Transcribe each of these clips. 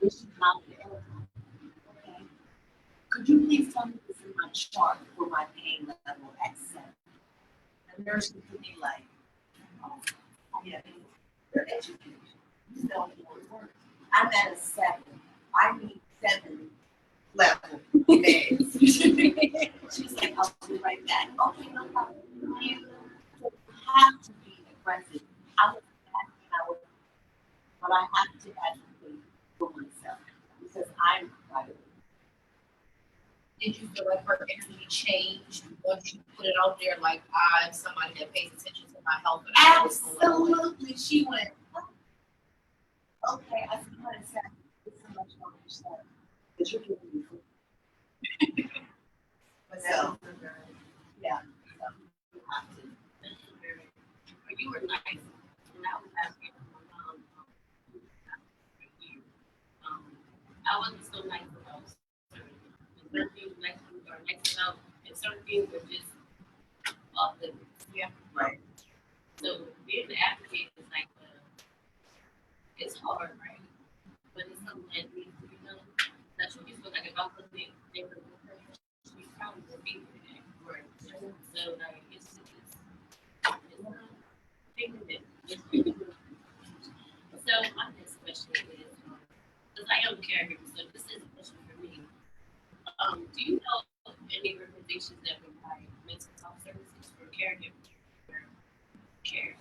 Is she confident? Okay. Could you please tell me this in my chart for my pain level at 7? The nurse could be like, oh, yeah, you're educated. You know your work. I'm at a 7. I need 7 level meds. She's like, I'll be right back. Okay, no problem. You have to be aggressive. I was that, but I have to advocate for myself because I'm private. Did you feel like her energy changed once you put it out there? Like, I'm somebody that pays attention to my health. Absolutely. She went, oh, okay, I see what it said. It's so much more stuff that you're giving me food. So, yeah. So you have to. You were nice. When I was asking my mom, I wasn't so nice about certain things nice or nice about, and certain things were just off limits. Yeah. Right. So being the advocate is like, it's hard, right? But it's something that needs to be done. That's what you feel like if I wasn't there with her, she probably would be there. Right. So like it's so my next question is, because I am a caregiver, so this is a question for me. Do you know any organizations that provide mental health services for caregivers? Care.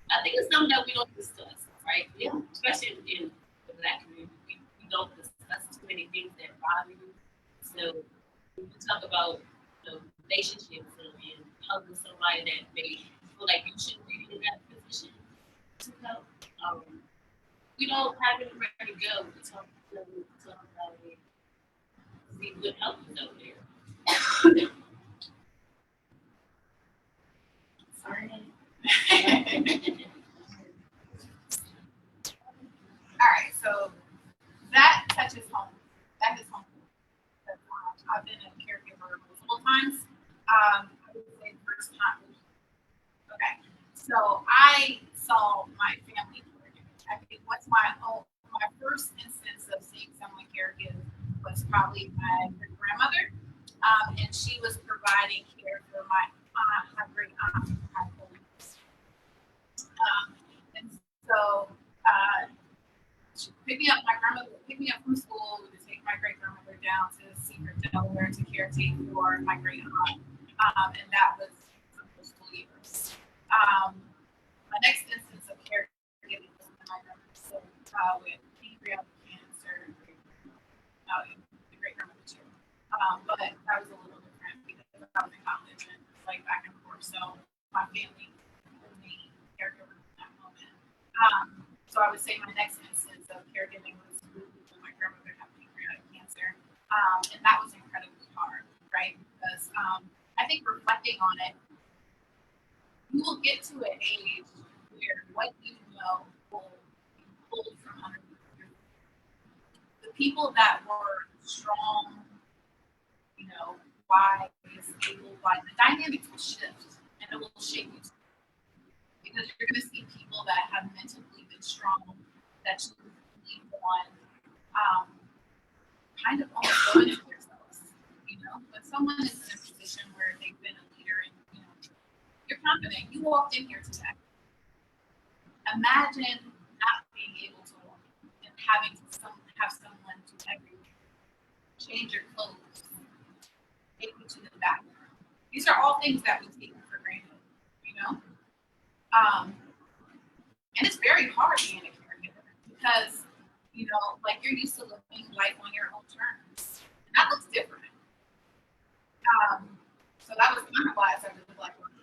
I think it's something that we don't discuss, right? Yeah. Especially in the Black community, we don't discuss too many things that bother you. So when you talk about relationships and helping somebody that may feel like you shouldn't be in that position to help, we don't have anywhere to go to talk about it, see what help is out there. Sorry. All right, so that touches home. That is home. I've been a caregiver multiple times. I would say the first time. Okay, so I saw my family caregiver. I think what's my first instance of seeing someone caregive was probably my grandmother, and she was providing care for my aunt, my great aunt, who had Alzheimer's. And so she picked me up. My grandmother would pick me up from school. We would take my great grandmother down to Secret, Delaware, to caretake for my great aunt, and that was for school years. My next instance of caregiving was when my grandmother was with pancreatic cancer, the great grandmother too. But that was a little different because I was in college and like back and forth. So my family was the caregiver in that moment. So I would say my next instance of caregiving was when my grandmother had pancreatic cancer, and that was incredibly hard, right? Because I think reflecting on it, you will get to an age where what you know will be pulled from under you. The people that were strong, wise, able-bodied, the dynamics will shift and it will shape you. Because you're going to see people that have mentally been strong, that you lean on, kind of almost go into themselves. When someone is in a position where they've been a leader and you're confident, you walked in here today. Imagine not being able to walk and having to have someone to change your clothes, take you to the bathroom. These are all things that we take for granted, and it's very hard being a caregiver because, like you're used to living life on your own terms. And that looks different. So that was kind of why I started the Black Women.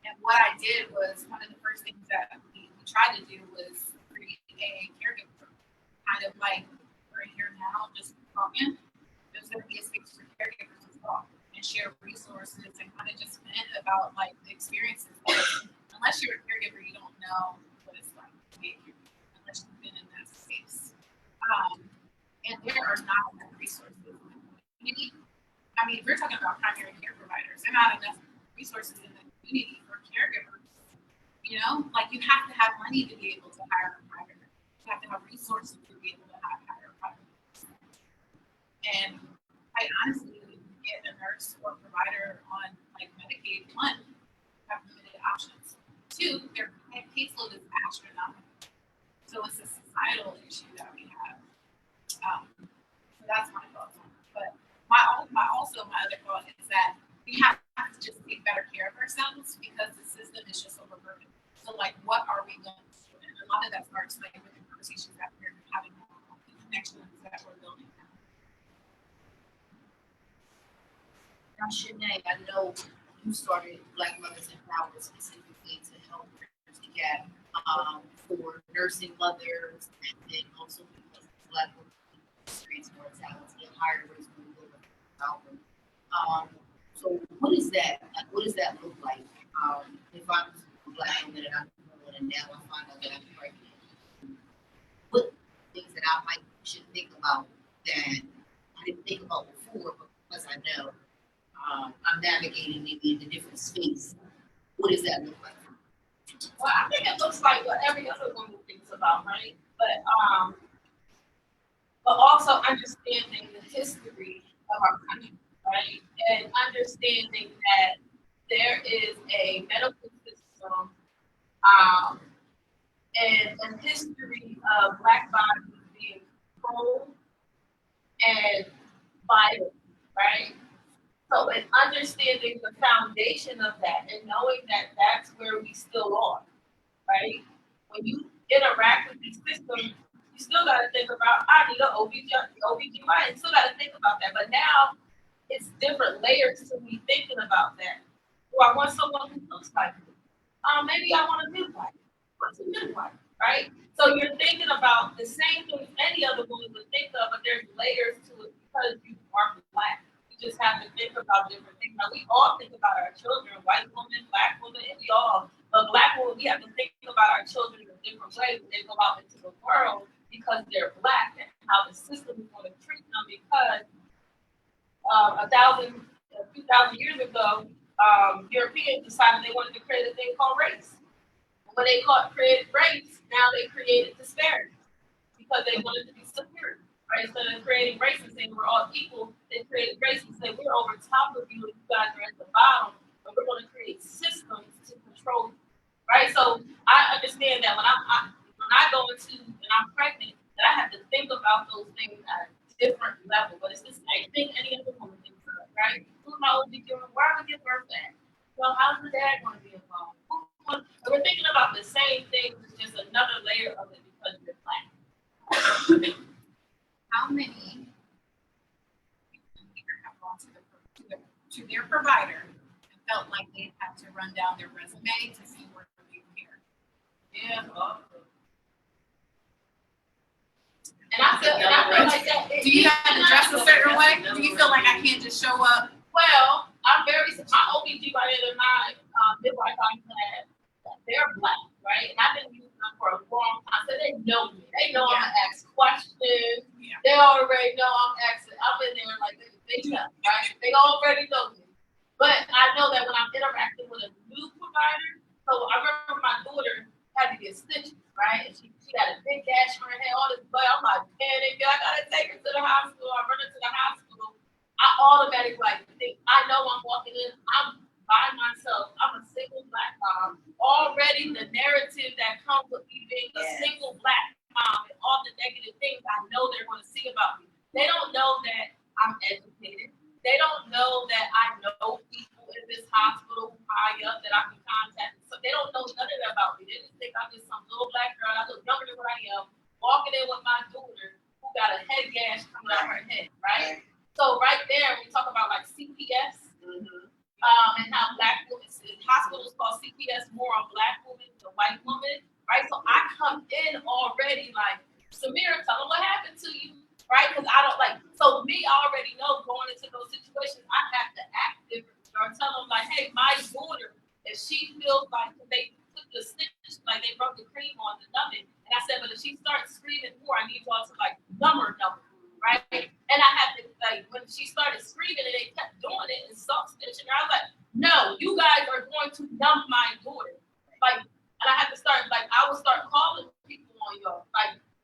And what I did was one of the first things that we tried to do was create a caregiver. Kind of like we're here now, just talking. There's going to be a space for caregivers to talk and share resources and kind of just vent about like the experiences. Unless you're a caregiver, you don't know what it's like to be a caregiver unless you've been in that space. And there are not enough resources in the community. I mean, if we're talking about primary care providers, there are not enough resources in the community for caregivers. Like you have to have money to be able to hire a provider. You have to have resources to be able to hire providers. And I honestly get a nurse or a provider on like Medicaid. One, have limited options. Two, their caseload is astronomical. So it's a societal issue that we have. So that's my thoughts on it. But my other thought is that we have to just take better care of ourselves because the system is just overburdened. So like, what are we going to do? And a lot of that starts like with the conversations that we're having, the connections that we're building now. Now, Shanae, I know you started Black Mothers in Power specifically to help bridge the gap for nursing mothers, and then also because Black women experience mortality and higher rates when we live in Albert. So what is that? Like, what does that look like? If I'm a Black woman and I'm pregnant and now I find out that I'm pregnant, what things that I should think about that I didn't think about before, but because I know I'm navigating maybe in a different space. What does that look like? Well, I think it looks like what every other woman thinks about, right? But also understanding the history of our country, right? And understanding that there is a medical system and a history of Black bodies being controlled and violent, right? So, in understanding the foundation of that and knowing that that's where we still are, right? When you interact with these systems, you still got to think about, I need an OBGYN, you still got to think about that. But now, it's different layers to me thinking about that. Do I want someone who looks like me? Maybe I want a midwife. What's a midwife, right? So, you're thinking about the same things any other woman would think of, but there's layers to it because you are Black. Just have to think about different things. Now, we all think about our children, white women, Black women, and but Black women, we have to think about our children in a different way when they go out into the world because they're Black and how the system is going to treat them because 2,000 years ago, Europeans decided they wanted to create a thing called race. When they created race, now they created disparity because they wanted to be superior. Right, instead of creating race and saying we're all equal, they created race and said we're over top of you and you guys are at the bottom, but we're going to create systems to control you. Right? So I understand that when I go into and I'm pregnant, that I have to think about those things at a different level. But it's the same thing any other woman thinks of, right? Who's my OB-GYN? Where am I give birth at? Well, how's the dad going to be involved? And we're thinking about the same thing, it's just another layer of it because we're Black. How many people have gone to their provider and felt like they had to run down their resume to see where they care? Yeah. And I feel like that. Do you have to dress a certain way? Do you feel like I can't just show up? Well, my OB-GYN and my midwife I'm glad that they're Black, right? And I've been using them for a long time, so they know me. They know I'm gonna ask questions. Yeah. They already know I'm asking. I'm in there like they know, right? They already know me. But I know that when I'm interacting with a new provider, so I remember my daughter had to get stitches, right? And she got a big gash on her head, all this blood. I'm like, panic, I gotta take her to the hospital. I run her to the hospital. I automatically think, I know I'm walking in, I'm by myself. I'm a single Black mom. Already the narrative that comes with me being a single Black mom and all the negative things I know they're going to see about me. They don't know that I'm educated. They don't know that I know people in this hospital high up that I can contact. So they don't know none of that about me. They just think I'm just some little Black girl. I look younger than what I am, walking in with my daughter who got a head gash coming out her head, right? So right there, we talk about like CPS. And how Black women, hospitals call CPS more on Black women than white women, right? So I come in already like, Samira, tell them what happened to you, right? Because I don't so me, I already know going into those situations, I have to act different or tell them like, hey, my daughter, if she feels like they put the stitch, like they broke the cream on the numb it. And I said, but if she starts screaming more, I need y'all to like numb her, right? And I had to when she started screaming and they kept doing it and stop stitching her, I was like, no, you guys are going to numb my daughter. And I had to start I would start calling people on y'all.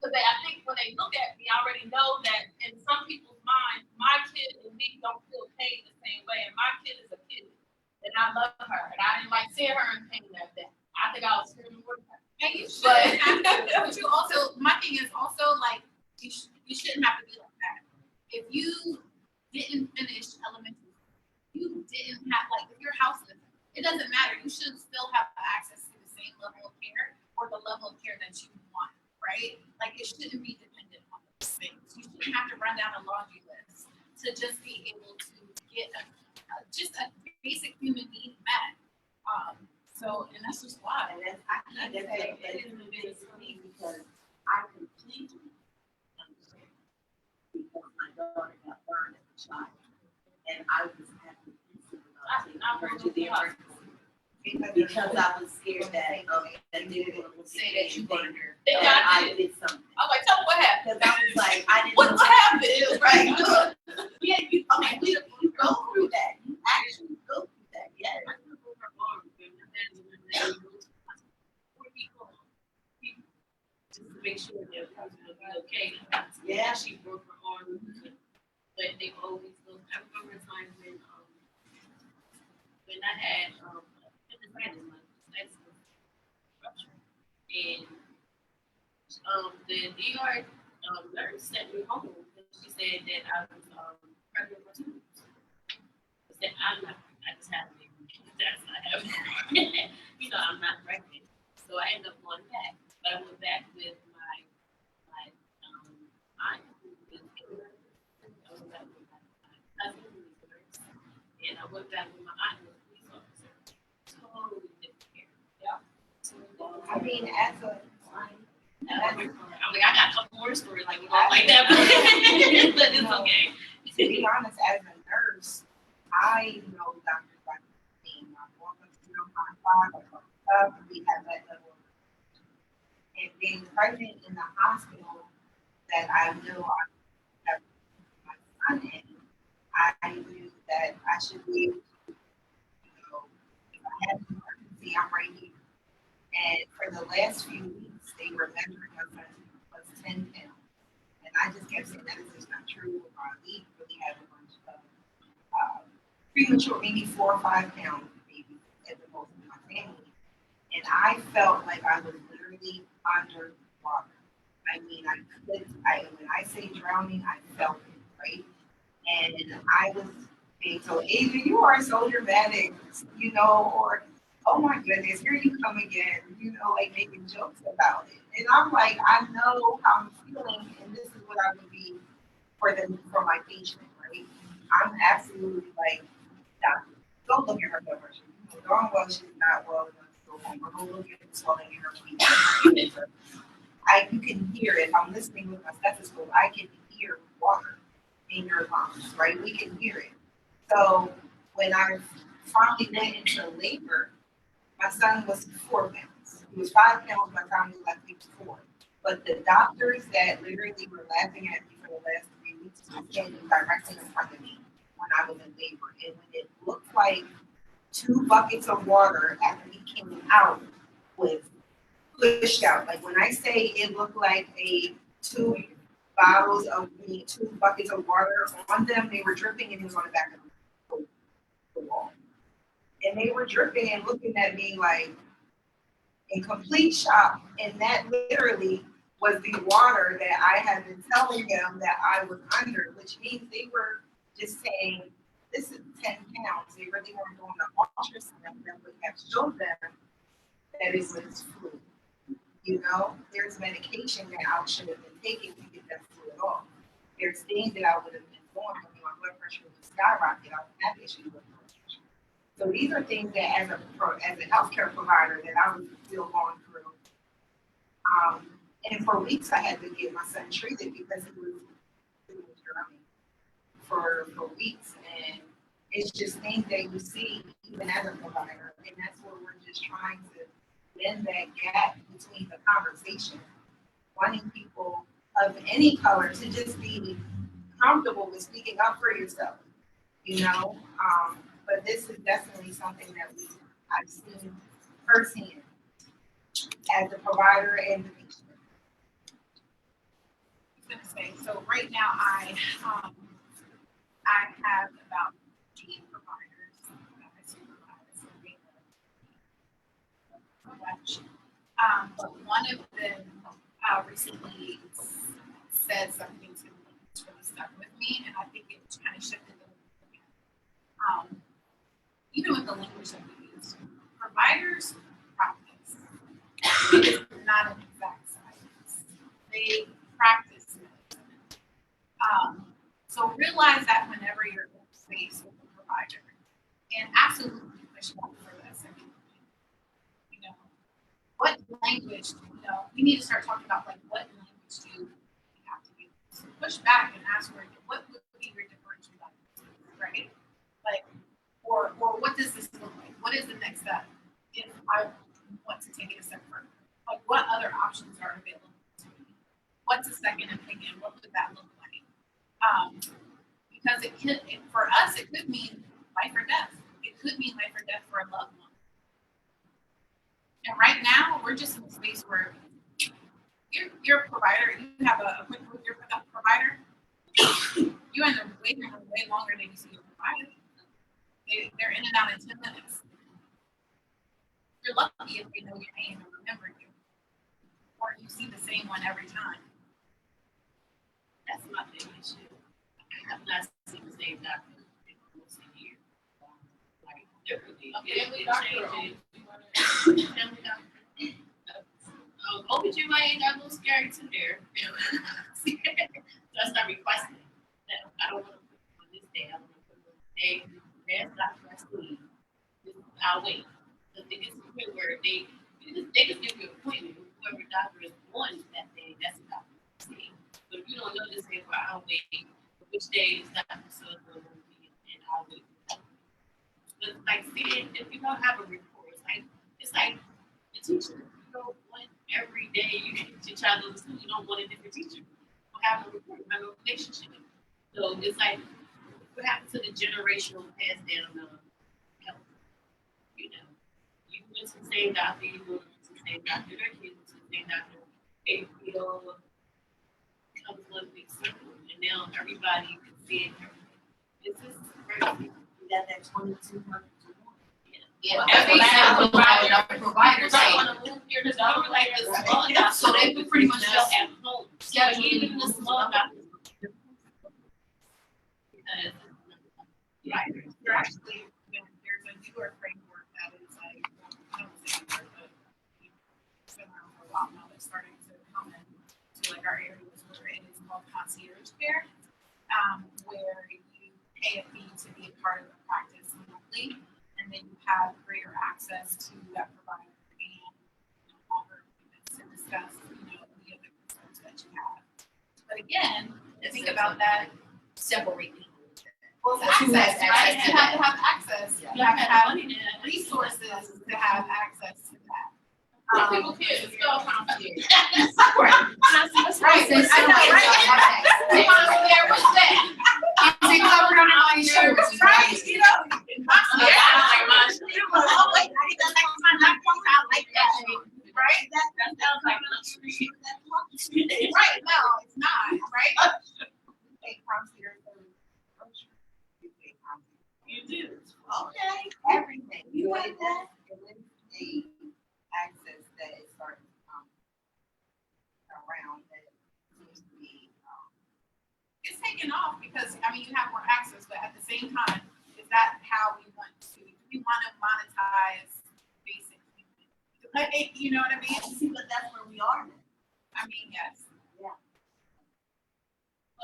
Because I think when they look at me, I already know that in some people's minds, my kid and me don't feel pain the same way. And my kid is a kid. And I love her. And I didn't like seeing her in pain that day. I think I was screaming with her. And you shouldn't have to, but you also, my thing is also like, you shouldn't have to be like that. If you didn't finish elementary, you didn't have, like, if you're houseless, it doesn't matter. You should still have access to the same level of care or the level of care that you want, right? Like, it shouldn't be dependent on those things. You shouldn't have to run down a laundry list to just be able to get just a basic human need met. So, and that's just why. And that's, I can't say that it's for me because I completely understand. Because my daughter got burned as a child. And I was happy about taking her to the emergency. Because I was scared that they were going to Say that you burned her. And that I I did something. I'm like, tell me what happened. Because I was like, I didn't What know. happened? Right. Yeah, you, I mean, you go through that. You actually go through that. Yeah. Just to make sure that everything's gonna be okay. Yeah. She broke her arm, but they always look. I remember a time when I had appendicitis, my rupture, and the DR nurse sent me home because she said that I was pregnant for 2 weeks. I said I'm not. I just had a baby. That's not happening. I'm not pregnant. So I ended up going back. But I went back with my aunt who was in the I went back with my cousin who was a nurse. And I went back with my aunt who was a police officer. Totally different care. Yeah. I mean, as a, I'm like, I got a couple more stories like that, but it's okay. to be honest, as a nurse, I know doctors like me. My woman, my father, we have that level. And being pregnant in the hospital that I knew I have my son in, I knew that I should be able to, if I had an emergency, I'm right here. And for the last few weeks, they were measuring my son was 10 pounds. And I just kept saying that is just not true. We really have a bunch of premature, maybe 4 or 5 pound babies at the most in my family. And I felt like I was literally under water. I mean, when I say drowning, I felt it, right? And I was being told, Ava, you are so dramatic, or, oh my goodness, here you come again, like making jokes about it. And I'm like, I know how I'm feeling, and this is what I would be for my patient, right? I'm absolutely like, doctor, go look at her blood pressure. Darn well she's not well enough to go home. Or go look at the swelling in her feet. You can hear it. If I'm listening with my stethoscope, I can hear water in your lungs, right? We can hear it. So when I finally went into labor, my son was 4 pounds. He was 5 pounds by the time he left, he was 4. But the doctors that literally were laughing at me for the last 3 weeks were standing directly in front of me when I was in labor. And when it looked like 2 buckets of water after he came out was pushed out. Like when I say it looked like 2 buckets of water on them, they were dripping and it was on the back of the wall. And they were dripping and looking at me like in complete shock. And that literally was the water that I had been telling them that I was under, which means they were just saying, this is 10 pounds. They really weren't doing the ultrasound that would have showed them that it was fluid. There's medication that I should have been taking to get that fluid off. There's things that I would have been doing when my blood pressure would skyrocket. I would have issues with blood pressure. So these are things that as a healthcare provider that I was still going through. And for weeks I had to get my son treated because he was drowning for weeks. And it's just things that you see even as a provider. And that's what we're just trying to bend that gap between the conversation, wanting people of any color to just be comfortable with speaking up for yourself, but this is definitely something that I've seen firsthand as a provider and the patient. gonna say, so right now I have about 8 providers that I supervise. But one of them recently said something to me that's really stuck with me, and I think it kind of shifted the even with the language that we use, providers practice. It's not an exact science. They practice medicine. So realize that whenever you're faced with a provider, and absolutely push back for that second opinion. You know, what language, we need to start talking about like what language do we have to use. So push back and ask what would be your differential language, right? Like, or what does this look like? What is the next step if I want to take it a step further? Like, what other options are available to me? What's a second opinion? What would that look like? Because for us, it could mean life or death. It could mean life or death for a loved one. And right now, we're just in a space where you're a provider. You have a quick with your provider. You're in the waiting room way longer than you see your provider. They're in and out in 10 minutes. You're lucky if they know your name and remember you, or you see the same one every time. That's my big issue. I have not seen the same doctor in almost a year. Like, literally. Family doctor. Family doctor. OBGYN got a little scary too there. So I start requesting that I don't want to put it on this day. I want to put it on the day. That's doctor I see. I'll wait. The thing is where they just give you an appointment. Whoever doctor is on that day, that's the doctor you see. But if you don't know this day, well, I'll wait. Which day is Dr. Silver going to be, and I'll wait. But like saying, if you don't have a report, it's like the teacher. You don't want every day you get your child to school, you don't want a different teacher. You don't have a report, you have a relationship. So it's like what happened to the generational pass down of health? You know, you went to the same doctor, you went to the same doctor, their kids went to the same doctor. They feel comes one big circle, and now everybody can see it. This is crazy. We got that 2200 to 1. Yeah, Every single provider I say, want to move here to go like this small Yeah, doctor, so they would pretty much still just at home. So even the small doctors. Because You're actually, there's a newer framework that is like, I don't say newer, but it's been around for a while now, that's starting to come into like our areas where it is called concierge care, where you pay a fee to be a part of the practice monthly, and then you have greater access to that provider and longer appointments to discuss, the other concerns that you have. But again, think about that. separate people. Well, it's Who has access, right? access to You have that? to have access. Yeah. You have to have money to that. resources to have access to that. People can't spell concierge. Right. Right, so I know, right? okay. Concierge, what's that? Is it covered under my insurance? Right, concierge. Oh, wait, I think that's like my knock one out like that. Right? That sounds like luxury. Right, no, it's not, right? You pay concierge for groceries. You pay concierge. You do. Okay, everything. You want that? And then the access that is starting to come around that seems to be, It's taken off because, you have more access, but at the same time, is that how we want to, we want to monetize basic human? Like, you know what I mean? but that's where we are now. Yes. Well,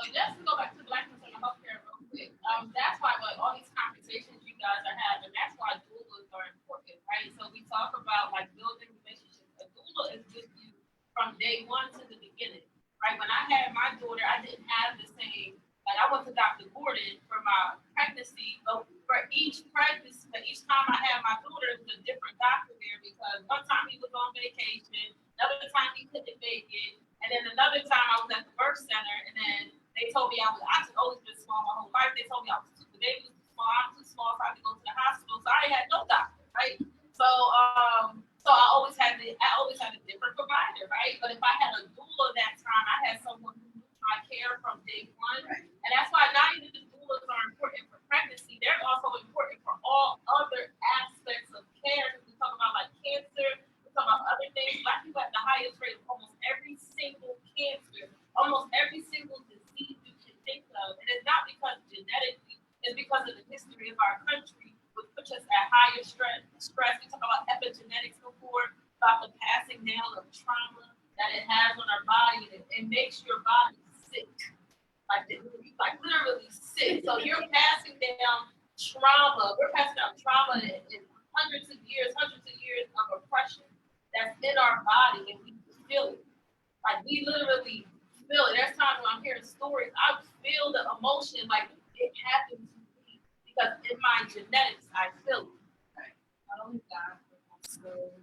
just to go back to Black Consumer Healthcare real quick, that's why all these conversations you guys are having, that's why doulas are important, right? So we talk about like building relationships. A doula is with you from day one to the beginning, right? When I had my daughter, I didn't have the same, like I went to Dr. Gordon for my pregnancy, but for each pregnancy, for each time I had my daughter, it was a different doctor there because one time he was on vacation, another time he couldn't make it, and then another time I was at the birth center, and then they told me I've always been small my whole life. They told me the baby was too small, I'm too small, so I had to go to the hospital. So I had no doctor, right? So I always had a different provider, right? But if I had a doula that time, I had someone who knew my care from day one. Right. And that's why not even the doulas are important for pregnancy, they're also important for all other aspects of care. We talk about like cancer, we talk about other things. Black people have the highest rate of almost every single cancer, almost every single disease you can think of. And it's not because genetically, it's because of the history of our country, which puts us at higher stress. We talk about epigenetics before, about the passing down of trauma that it has on our body, and it makes your body sick, like literally sick. So you're passing down trauma. We're passing down trauma in hundreds of years of oppression that's in our body, and we feel it. Like we literally feel it. There's times when I'm hearing stories, I feel the emotion, like it happened to me because in my genetics, I feel it. Right. Not only that, but also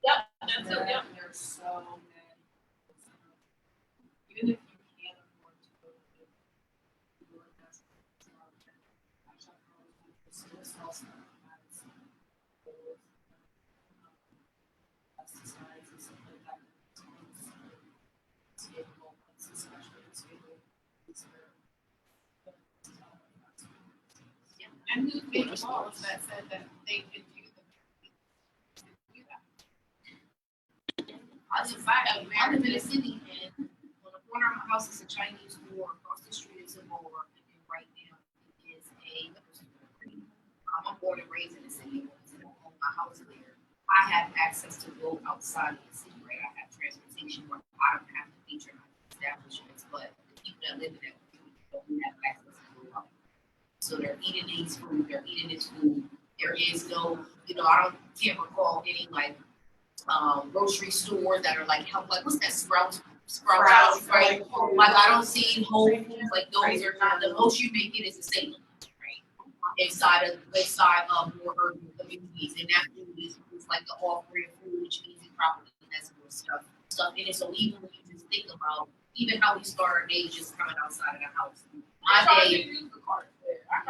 Yep, that's it. Yep. There's so many. Even if you can't afford to go to the pesticides and stuff like that. And who made the laws that said that they could do that? I live in a city, and on the corner of my house is a Chinese store. Across the street is a bar, and right now it is a. I'm born and raised in the city. I own my house there. I have access to go outside of the city, right? I have transportation where I don't have to feature my establishments, but the people that live in that community don't have access to go out. So they're eating these food. They're eating this food. There is no, can't recall any like grocery stores that are like what's that Sprouts, right? Like I don't see Whole Foods, like those are not the most you may get is a Salem, right? Inside of more urban communities, and that food is like the off-brand food, which means it probably has more stuff in it. So even when you just think about even how we start our day just coming outside of the house, my day. I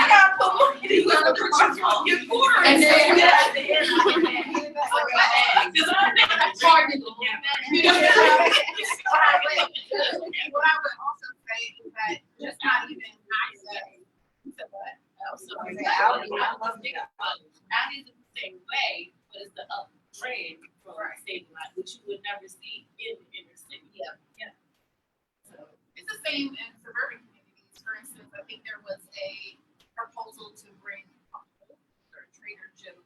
gotta put more in your quarter. And then what I would also say is that just not even Audi is the same way, but it's the upgrade from stable life, which you would never see in the inner city. Yeah. So it's the same in suburban communities. For instance, I think there was a proposal to bring a Trader Joe's,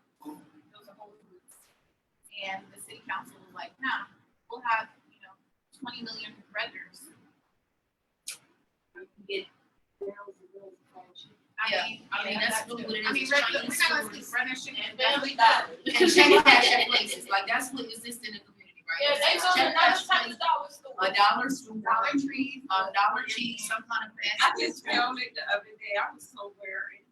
those are Whole Foods, and the city council was like, nah, we'll have 20 million vendors. get I mean that's really what it is. I mean, Chinese food. and Family Dollar. And check cash places, like that's what exists in the community, right? Yeah, they go to another type of dollar store. A Dollar Store, Dollar Tree, Dollar Tree, some kind of I fast just food. found it the other day. I was somewhere in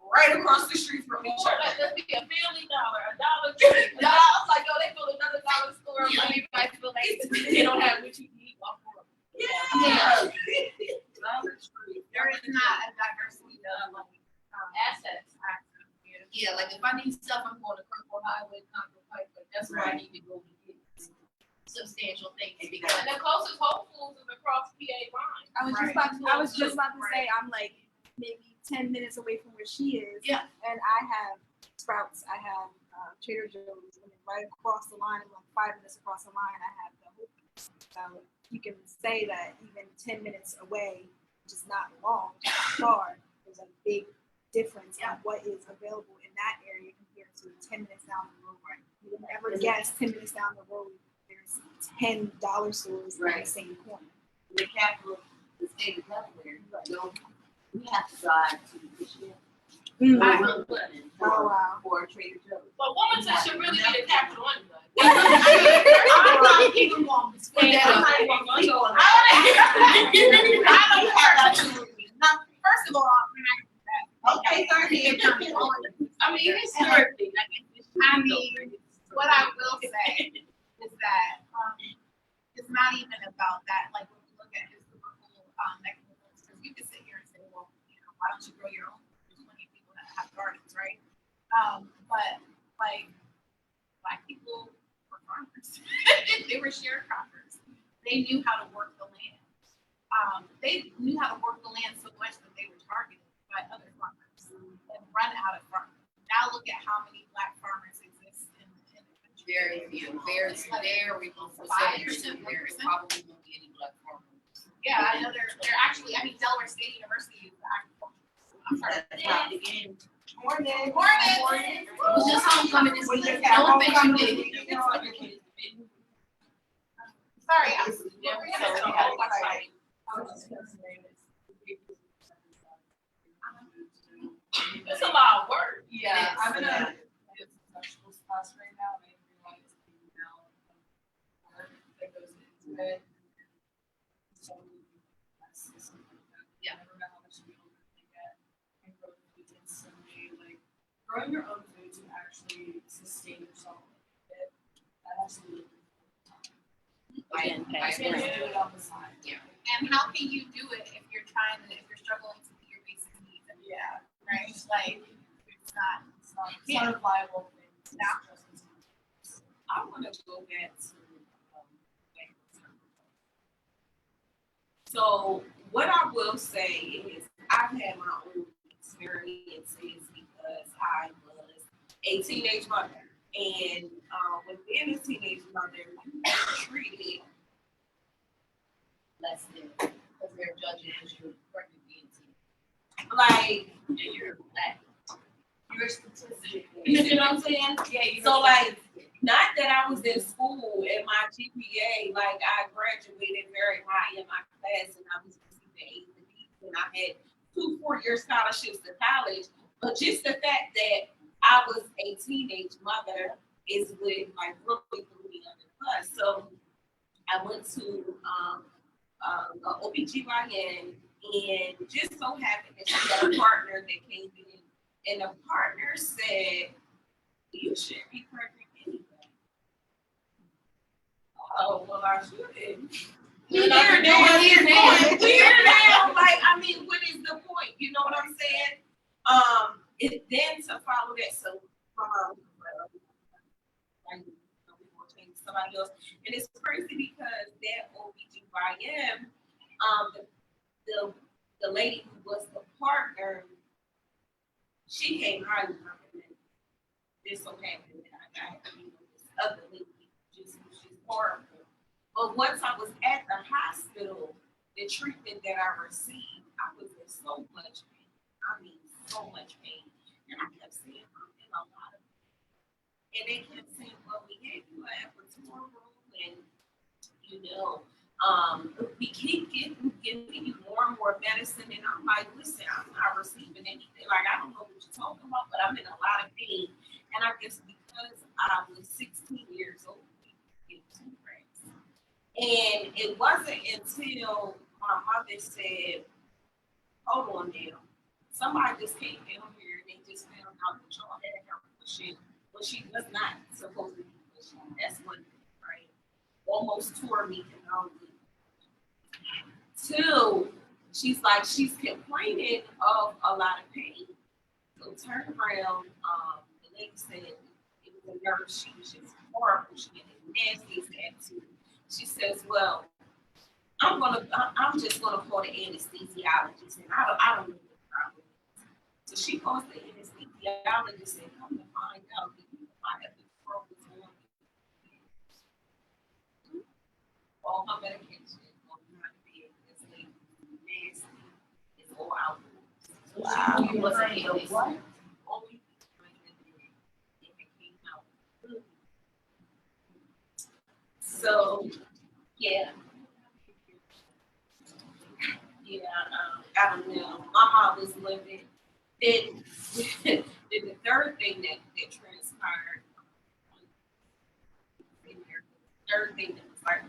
right across the street from each other. Like, there'd be a Family Dollar, a Dollar Tree. I was like, yo, they go to another dollar store. Like, everybody feel like they don't have what you need. Yeah. Dollar Tree. there is not a diversity of assets. Yeah, like if I need stuff, I'm going to Kirkwood Highway, Concord Pike, but that's where I need to go to get substantial things because And the closest Whole Foods is across PA line. I was just about to say, I'm like maybe 10 minutes away from where she is. Yeah. And I have Sprouts, I have Trader Joe's, and then right across the line, like 5 minutes across the line, I have the Whole Foods. So you can say that even 10 minutes away, which is not long, far, there's a big difference in what is available in that area compared to 10 minutes down the road. Right. You would never guess 10 minutes down the road, there's $10 stores in the same corner. The capital, the state of Delaware, we have to drive to Michigan. Oh, wow. Or Trader Joe's. But Wilmington should really be the capital anyway. I'm not even going to say that. First of all, Okay, sorry. I mean, historically, what I will say is that it's not even about that. Like when we look at historical why don't you grow your own? There's plenty of people that have gardens, right? But like Black people were farmers. They were sharecroppers. They knew how to work the land. They knew how to work the land so much that they were targeted by other farmers and run out of farmers. Now look at how many Black farmers exist in the country. Very few, very low percentage. There probably won't be any Black farmers. Yeah, I know they're actually, I mean, Delaware State University is agriculture. I'm sorry. Again. Morning. Morning. It was just homecoming this We week. just had No offense, you homecoming. did. Sorry. It's a lot of work. Yeah, I'm in a vegetables class right now, and everyone is being out work that goes into it. So, yeah, I don't know how much people really get and grow foods in some way, like growing your own food to actually sustain yourself. That has to be I do it on the side. Yeah. And how can you do it if you're struggling to meet your basic needs? Yeah. Right? Like, it's not It's not a viable thing. It's No. just I want to go back to so what I will say is I've had my own experiences because I was a teenage mother, and when being a teenage mother, you are treated less than, because they're judging as you're pregnant being like you're Black. you're statistic. You know what I'm saying? Yeah, So like, not that I was in school and my GPA, like I graduated very high in my class and I was receiving A's and B's and I had 2 4-year scholarships to college. But just the fact that I was a teenage mother is what like really threw me under the bus. So I went to an OBGYN and just so happened that she had a partner that came in and the partner said, you shouldn't be pregnant anyway. Oh, well, I shouldn't. We're here now. Like, I mean, what is the point? You know what I'm saying? It then to follow that, so somebody else, and it's crazy because that OBGYN, the lady who was the partner, she came highly recommended. This so happened that I got this other lady, she's horrible. But once I was at the hospital, the treatment that I received, I was in so much pain. I mean, so much pain. And I kept saying, I'm in a lot of pain. And they kept saying, well, we gave you an epidural and, we keep giving you more and more medicine. And I'm like, listen, I'm not receiving anything. Like, I don't know what you're talking about, but I'm in a lot of pain. And I guess because I was 16 years old, and it wasn't until my mother said, hold on now, somebody just came down here and they just found out that y'all had her pushing, but she was not supposed to be pushing. That's one thing, right? Almost tore me completely. 2, she's like, she's complaining of a lot of pain. So turn around, the lady said it was a nurse, she was just horrible, she had the nastiest attitude. She says, well, I'm just gonna call the anesthesiologist, and I don't know the problem. So she calls the anesthesiologist and come to find out that I have the problem all her medication on my bed. This lady is nasty. It's all out. Wow. She wasn't able to what? Only it came out. So, yeah. I don't know. My mom was living. Then the third thing that transpired, the third thing that was like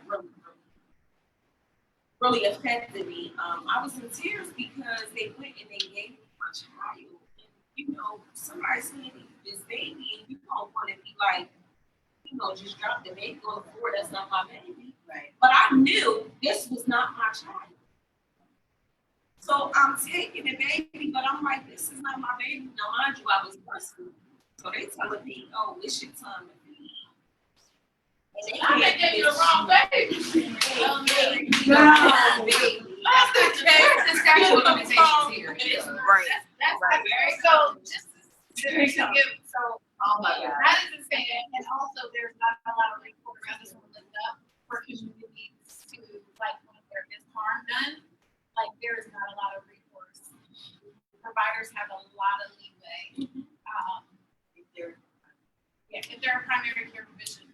really affected me. I was in tears because they went and they gave me my child. And, somebody's handing you this baby and you don't want to be like, just drop the baby on the floor. That's not my baby. Right. But I knew this was not my child. So I'm taking the baby, but I'm like, this is not my baby. Now, mind you, I was breastfeeding. So they telling me, oh, it's your time to feed. And they I think they can't the wrong baby. That's the case. The statute of limitations here. Right. That's Right. very so just to give so Oh my God. that is insane. And also there's not a lot of recourse. I just want to look up for communities to like when there is harm done, like there is not a lot of recourse. Providers have a lot of leeway. If they're a primary care physician,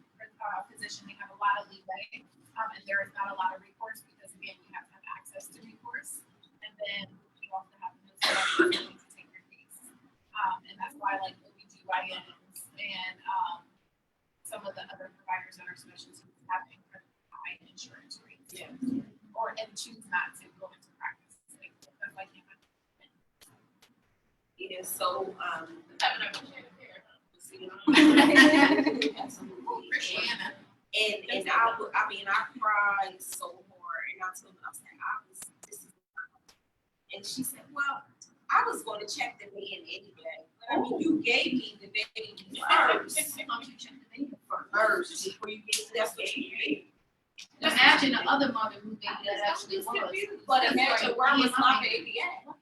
they have a lot of leeway. And there is not a lot of recourse because again, you have to have access to recourse. And then you also have to know somebody to take your case. And that's why like OBGYNs and some of the other providers that are specialists have incredibly high insurance rates. Yeah. And choose not to go into practice. Like, that's why I can't. Yeah, so, Having a patient care. Christiana. And I cried so hard, and I told her, I said, this is not. And she said, well, I was going to check the man anyway. But I mean, you gave me the baby first. Don't you check the baby First, before you get to that baby. Imagine the other mother who maybe that actually was. But imagine where was my baby at?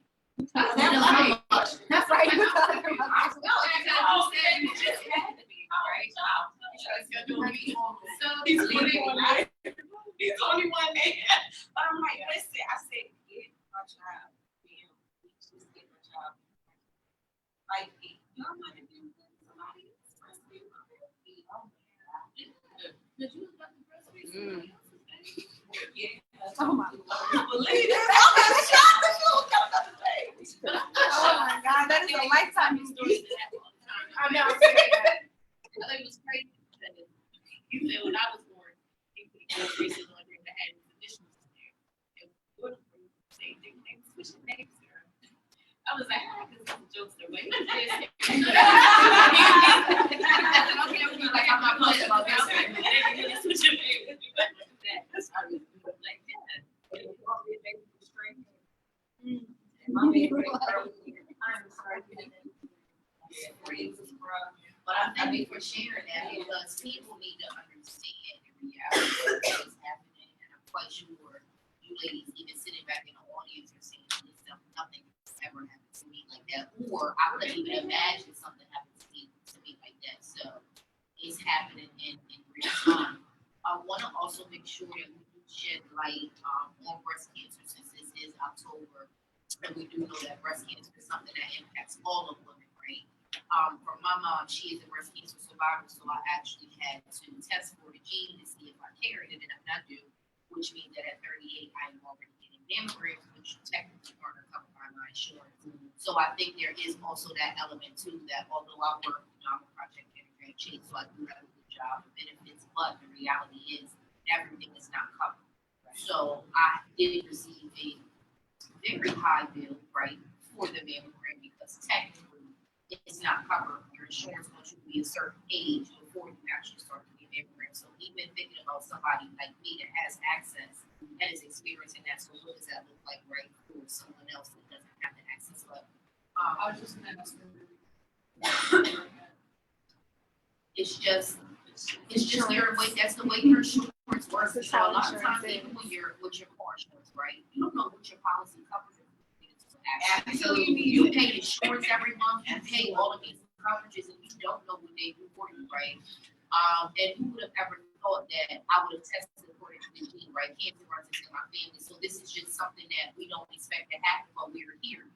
That's right. That's right. No, and Oh, you just had to be, right? So He's only one man. But I'm like, listen, I said, get my child. Just get my child. Like, y'all might have been somebody else breastfeed my baby. Oh, Did you let the breastfeed? yeah. Oh my Believe that. I'm not shocked that you don't got another baby. Oh my God, that is a lifetime story. I know. I think it was crazy. You said when I was born, you could go races on there that had conditions in there. And what same thing, they were switching names there. I was like, this is a jokester. But he was just okay, I'm like, I'm not playing about this. They really switching names. That's how it was like, yeah. My baby, I'm sorry. But I thank you for sharing that because people need to understand the reality of what's happening. And I'm quite sure you ladies, even sitting back in the audience, are saying to yourself, nothing has ever happened to me like that. Or I couldn't even imagine something happened to me like that. So it's happening in real time. I want to also make sure that we do shed light on breast cancer since this is October. And we do know that breast cancer is something that impacts all of women, right? For my mom, she is a breast cancer survivor, so I actually had to test for the gene to see if I carried it, and if I do, which means that at 38, I am already getting mammograms, which technically aren't covered by my insurance. So I think there is also that element too, that although I work, I'm a project manager at Chase, so I do have a good job of benefits, but the reality is everything is not covered. So I did receive a very high bill, right, for the mammogram because technically it's not covered. Your insurance wants you to be a certain age before you actually start to get mammogram. So even thinking about somebody like me that has access and is experiencing that, so what does that look like, right, for someone else that doesn't have the access? But I was just gonna it's just your way. That's the way your insurance works. This is So how a lot of insurance times, even is. with your car insurance, right, you don't know what your policy covers. So Absolutely. you pay insurance every month, you pay all of these coverages, and you don't know what they do for you, right? And who would have ever thought that I would have tested according to the gene, right? Cancer runs into my family, so this is just something that we don't expect to happen, but we're here.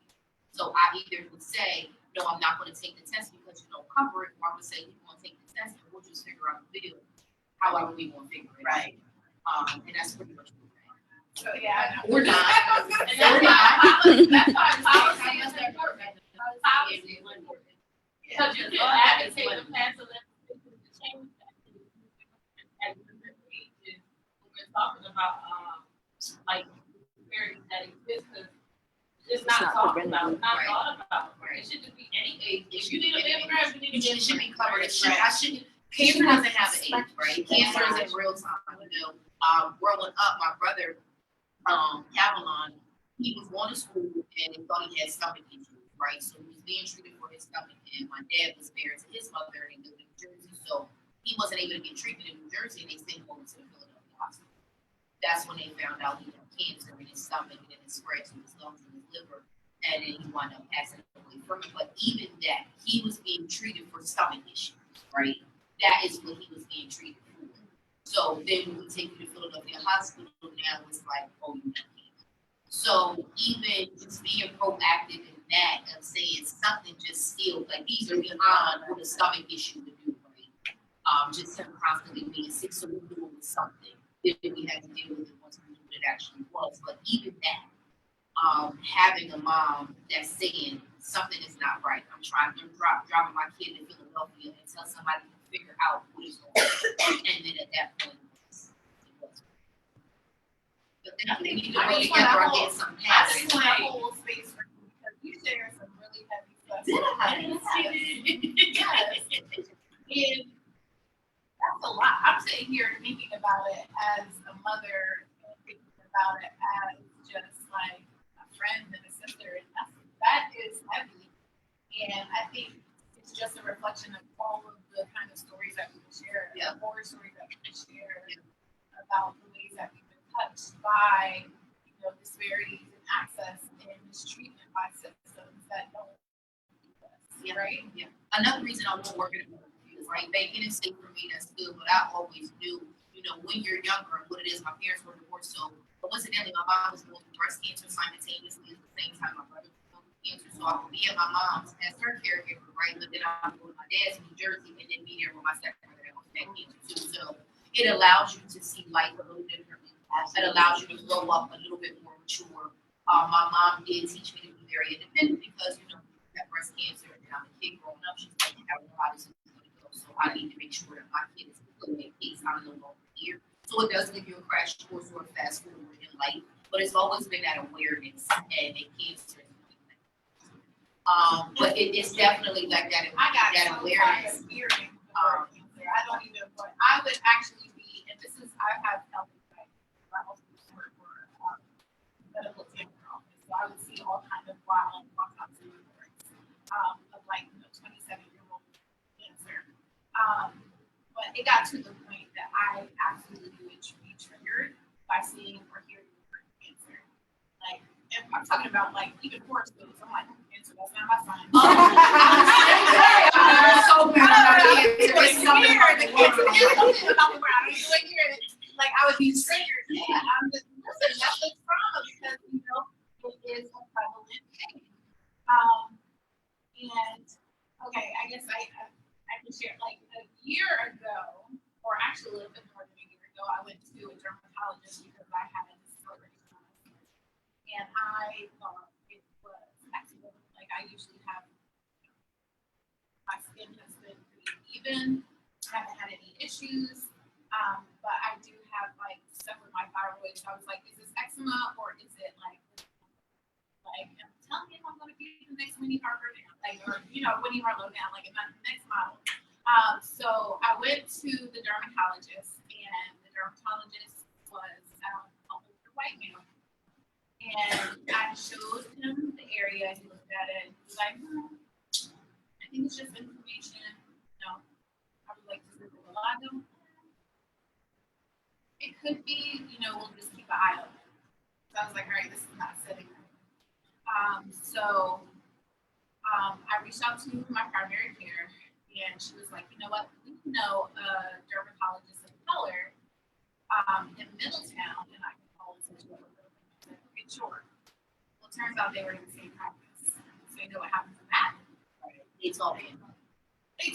So I either would say, no, I'm not going to take the test because you don't cover it, or I'm going to say, we're going to take the test and we'll just figure out the bill, however we want to figure it out. Right. And that's pretty much what we're saying. So yeah, I know. We're not. And We're that's not. why policy is important. Policy is important. Because you can advocate the plan to let people change that. And we're talking about like disparities that exist because it's not talked about, not thought about. It should just be any age. If you need a mammogram, you need a It should be mammogram. covered. Cancer doesn't have an age, right? Cancer is in real time. You know, growing up, my brother, Cavalon, he was going to school and they thought he had stomach issues, right? So he was being treated for his stomach, and my dad was married to his mother and they lived in New Jersey, so he wasn't able to get treatment in New Jersey, and they sent him over to the Philadelphia hospital. That's when they found out he had cancer in his stomach, and then it spread to his lungs and his liver, and then he wound up passing away from it. But even that, he was being treated for stomach issues, right? That is what he was being treated for. So then when we take you to Philadelphia Hospital, now it's like, oh, you have cancer. So even just being proactive in that of saying something just still, like these are beyond what a stomach issue would do, right? Just him constantly being sick, so we're doing something. Then we had to deal with it once we knew what it actually was. But even that, having a mom that's saying something is not right. I'm driving my kid to Philadelphia until somebody can figure out what is going on. And then at that point, it was. But then I think you can really together and get something I past just want a whole space for you because you share some really heavy stuff. Yes. And that's a lot. I'm sitting here thinking about it as a mother and thinking about it as just like a friend and a sister. And that is heavy. And I think it's just a reflection of all of the kind of stories that we can share, the horror stories that we can share about the ways that we've been touched by, disparities in access and mistreatment by systems that don't do us, right? Yeah. Another reason I was working in is right, making it safe for me, that's good, but I always knew, when you're younger, what it is. My parents were divorced, so coincidentally, my mom was going through breast cancer simultaneously at the same time my brother was going through cancer, so I would be at my mom's as her caregiver, right? But then I would go to my dad's in New Jersey and then be there with my second brother that was that cancer too. So it allows you to see life a little differently. It allows you to grow up a little bit more mature. My mom did teach me to be very independent because, that breast cancer and I'm a kid growing up, she's like, I don't know how this is going to go. So I need to make sure that my kid is good in case I'm no longer here. So it does give you a crash course or a fast forward in life, but it's always been that awareness and cancer. But it's definitely like that. I got that so awareness. tired of hearing the word cancer. I don't even want. I would actually be, and this is, I have health advice. I also work for medical cancer office, so I would see all kinds of wild autopsy reports of 27-year-old cancer. But it got to the point that I absolutely would be triggered by seeing or hearing the word cancer. And I'm talking about even horror stories. I'm like, cancer, that's not my sign. I'm so bad about cancer. It's something about the cancer. It's something about the word. I don't even want to hear it. I would be triggered. Yeah, I'm just, listen, that's the trauma because, it is a prevalent thing. And, okay, I guess I can share, a year ago, or actually a little bit more than a year ago, I went to a dermatologist because I had a discoloration on my skin. And I thought it was accidental. I usually have, my skin has been pretty even. I haven't had any issues. But I do have stuff with my thyroid. So I was like, is this eczema or is it tell me if I'm gonna be the next Winnie Harlow now, Winnie Harlow now, the next model. So I went to the dermatologist, and the dermatologist was an older white male. And I showed him the area, he looked at it, and he was like, I think it's just inflammation. I would like to look at the vitiligo. It could be, we'll just keep an eye on it. So I was like, all right, this is not setting right. I reached out to my primary care, and she was like, you know what, we know a dermatologist of color in Middletown, and I can call this into a okay, sure. Well, it turns out they were in the same practice. So you know what happens in that? They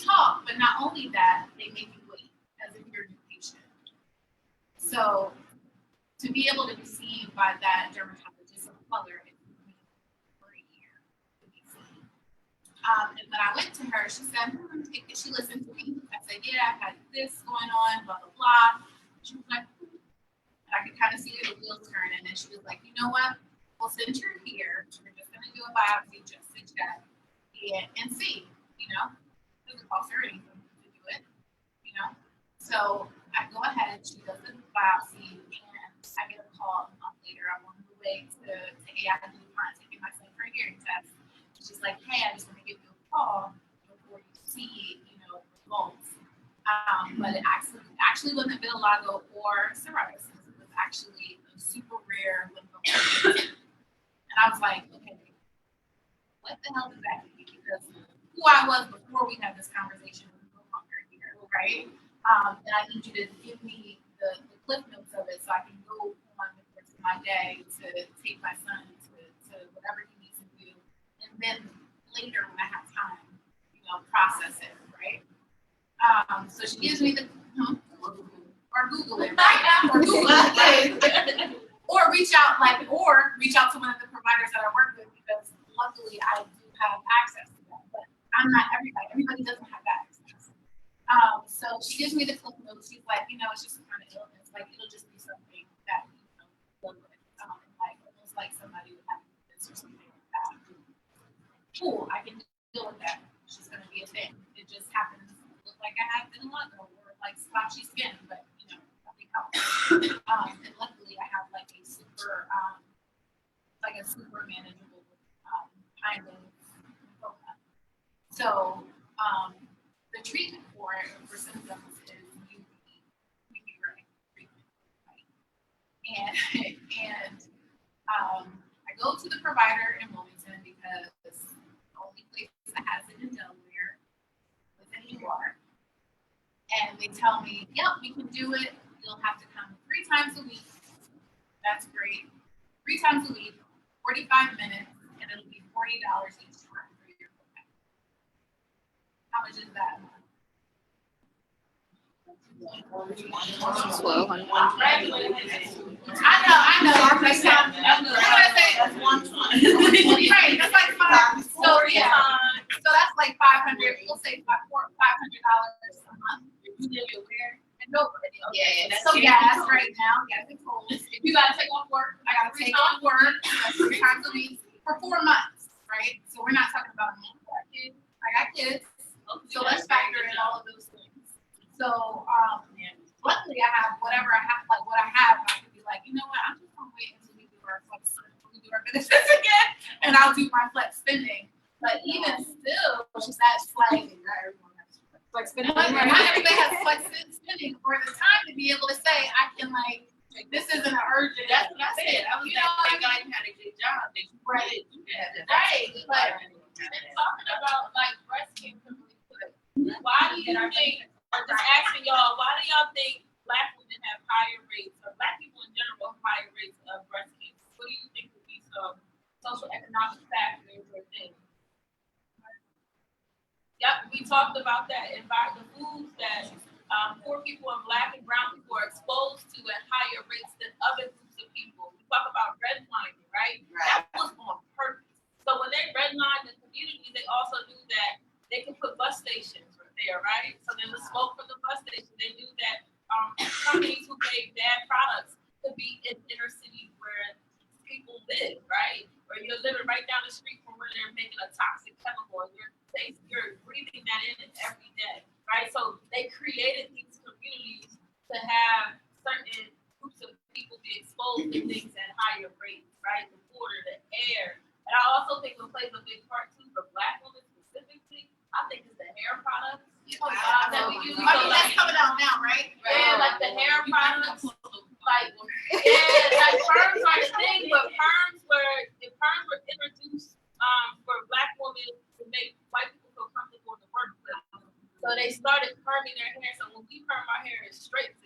talk, but not only that, they make you wait as if you're a new patient. So to be able to be seen by that dermatologist of color, it took me for a year to be seen. And when I went to her, she said, she listened to me. I said, yeah, I've had this going on, blah, blah, blah. She was like, and I could kind of see the wheels turn. And then she was like, you know what? Well, since you're here, we're just going to do a biopsy just to check and see, it doesn't cost her anything to do it, So I go ahead, she does the biopsy, and I get a call a month later. I'm on the way to AI DuPont taking my son for a hearing test. She's like, hey, I just want to give you a call before you see, results. But it actually wasn't vitiligo or psoriasis. It was actually a super rare lymphoma. And I was like, okay, what the hell does that mean? Because who I was before we had this conversation was no longer here, right? And I need you to give me the cliff notes of it so I can go on the course of my day to take my son to whatever he needs to do. And then later when I have time, process it, right? So she gives me or Google it, right? Or Google it, right? Or reach out to one of the providers that I work with, because luckily I do have access to that. But I'm not everybody. Everybody doesn't have that access. So she gives me the clip notes. She's like, it's just a kind of illness. Like, it'll just be something that deal with. Like almost like somebody would have this or something like that. Cool, I can deal with that. It's just gonna be a thing. It just happens to look like I have vitiligo or like splotchy skin, but nothing else. And luckily I have like a super manageable kind of lymphoma. So the treatment for it, for symptoms, is UV ray treatment, right? And I go to the provider in Wilmington because the only place that has it in Delaware with an ER. And they tell me, yep, we can do it. You'll have to come 3 times a week. That's great. 3 times a week, 45 minutes, and it'll be $40 each time for your copay. How much is that? I know. What did I say? That's 120. Right, that's like $5. So yeah, so that's like $500. We'll say $500 a month. You live where? And nobody. Yeah, that's So gas right now. Gas and tolls. If you gotta take off work, I gotta take off work 3 times a week for 4 months, right? So we're not talking about a month. I got kids, so let's factor in all of those things. So luckily I have whatever I have, like what I have, I can be like, you know what, I'm just gonna wait until we do our benefits again, and I'll do my flex spending. But even still, that's like Flex spending. not everybody has flex spending or the time to be able to say, I can like, this isn't an urgent. That's what I said. I was thank God you had a good job. That you Right. did. You had that. Right, but Talking about like breast cancer, why do you think, or just asking y'all, why do y'all think Black women have higher rates, or Black people in general have higher rates of breast cancer? What do you think would be some social economic factors or things? Yep, we talked about that. The foods that poor people and Black and brown people are exposed to at higher rates than other groups of people. We talk about redlining, right? That was on purpose. So when they redline the community, they also knew that they could put bus stations there, right? So then the smoke from the bus station, they knew that companies who made bad products could be in inner city where people live, right? Or you're living right down the street from where they're making a toxic chemical, and you're breathing that in every day, right? So they created these communities to have certain groups of people be exposed to things at higher rates, right? The water, the air. And I also think what plays a big part too for Black women specifically, I think it's the hair products. That we use. I mean, that's coming out now, right? Yeah, like the hair products. Like perms are the thing, but perms were introduced for Black women to make white people feel comfortable in the workplace. So they started perming their hair. So when we perm our hair, it's straight.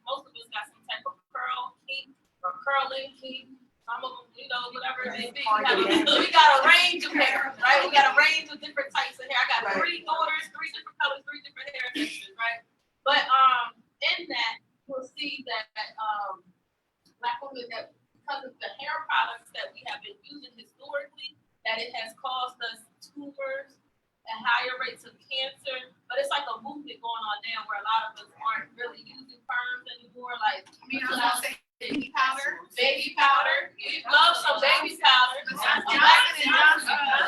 Most of us got some type of curl kink or curling kink. Some of them, whatever they think. We got a range of hair, right? We got a range of different types of hair. I got 3 daughters, 3 different colors, 3 different hair textures, right? But in that, you'll see that Black women, that because of the hair products that we have been using historically, that it has caused us tumors and higher rates of cancer. But it's like a movement going on now where a lot of us aren't really using perms anymore. Like, I was gonna say baby powder. Baby powder. You love some baby powder.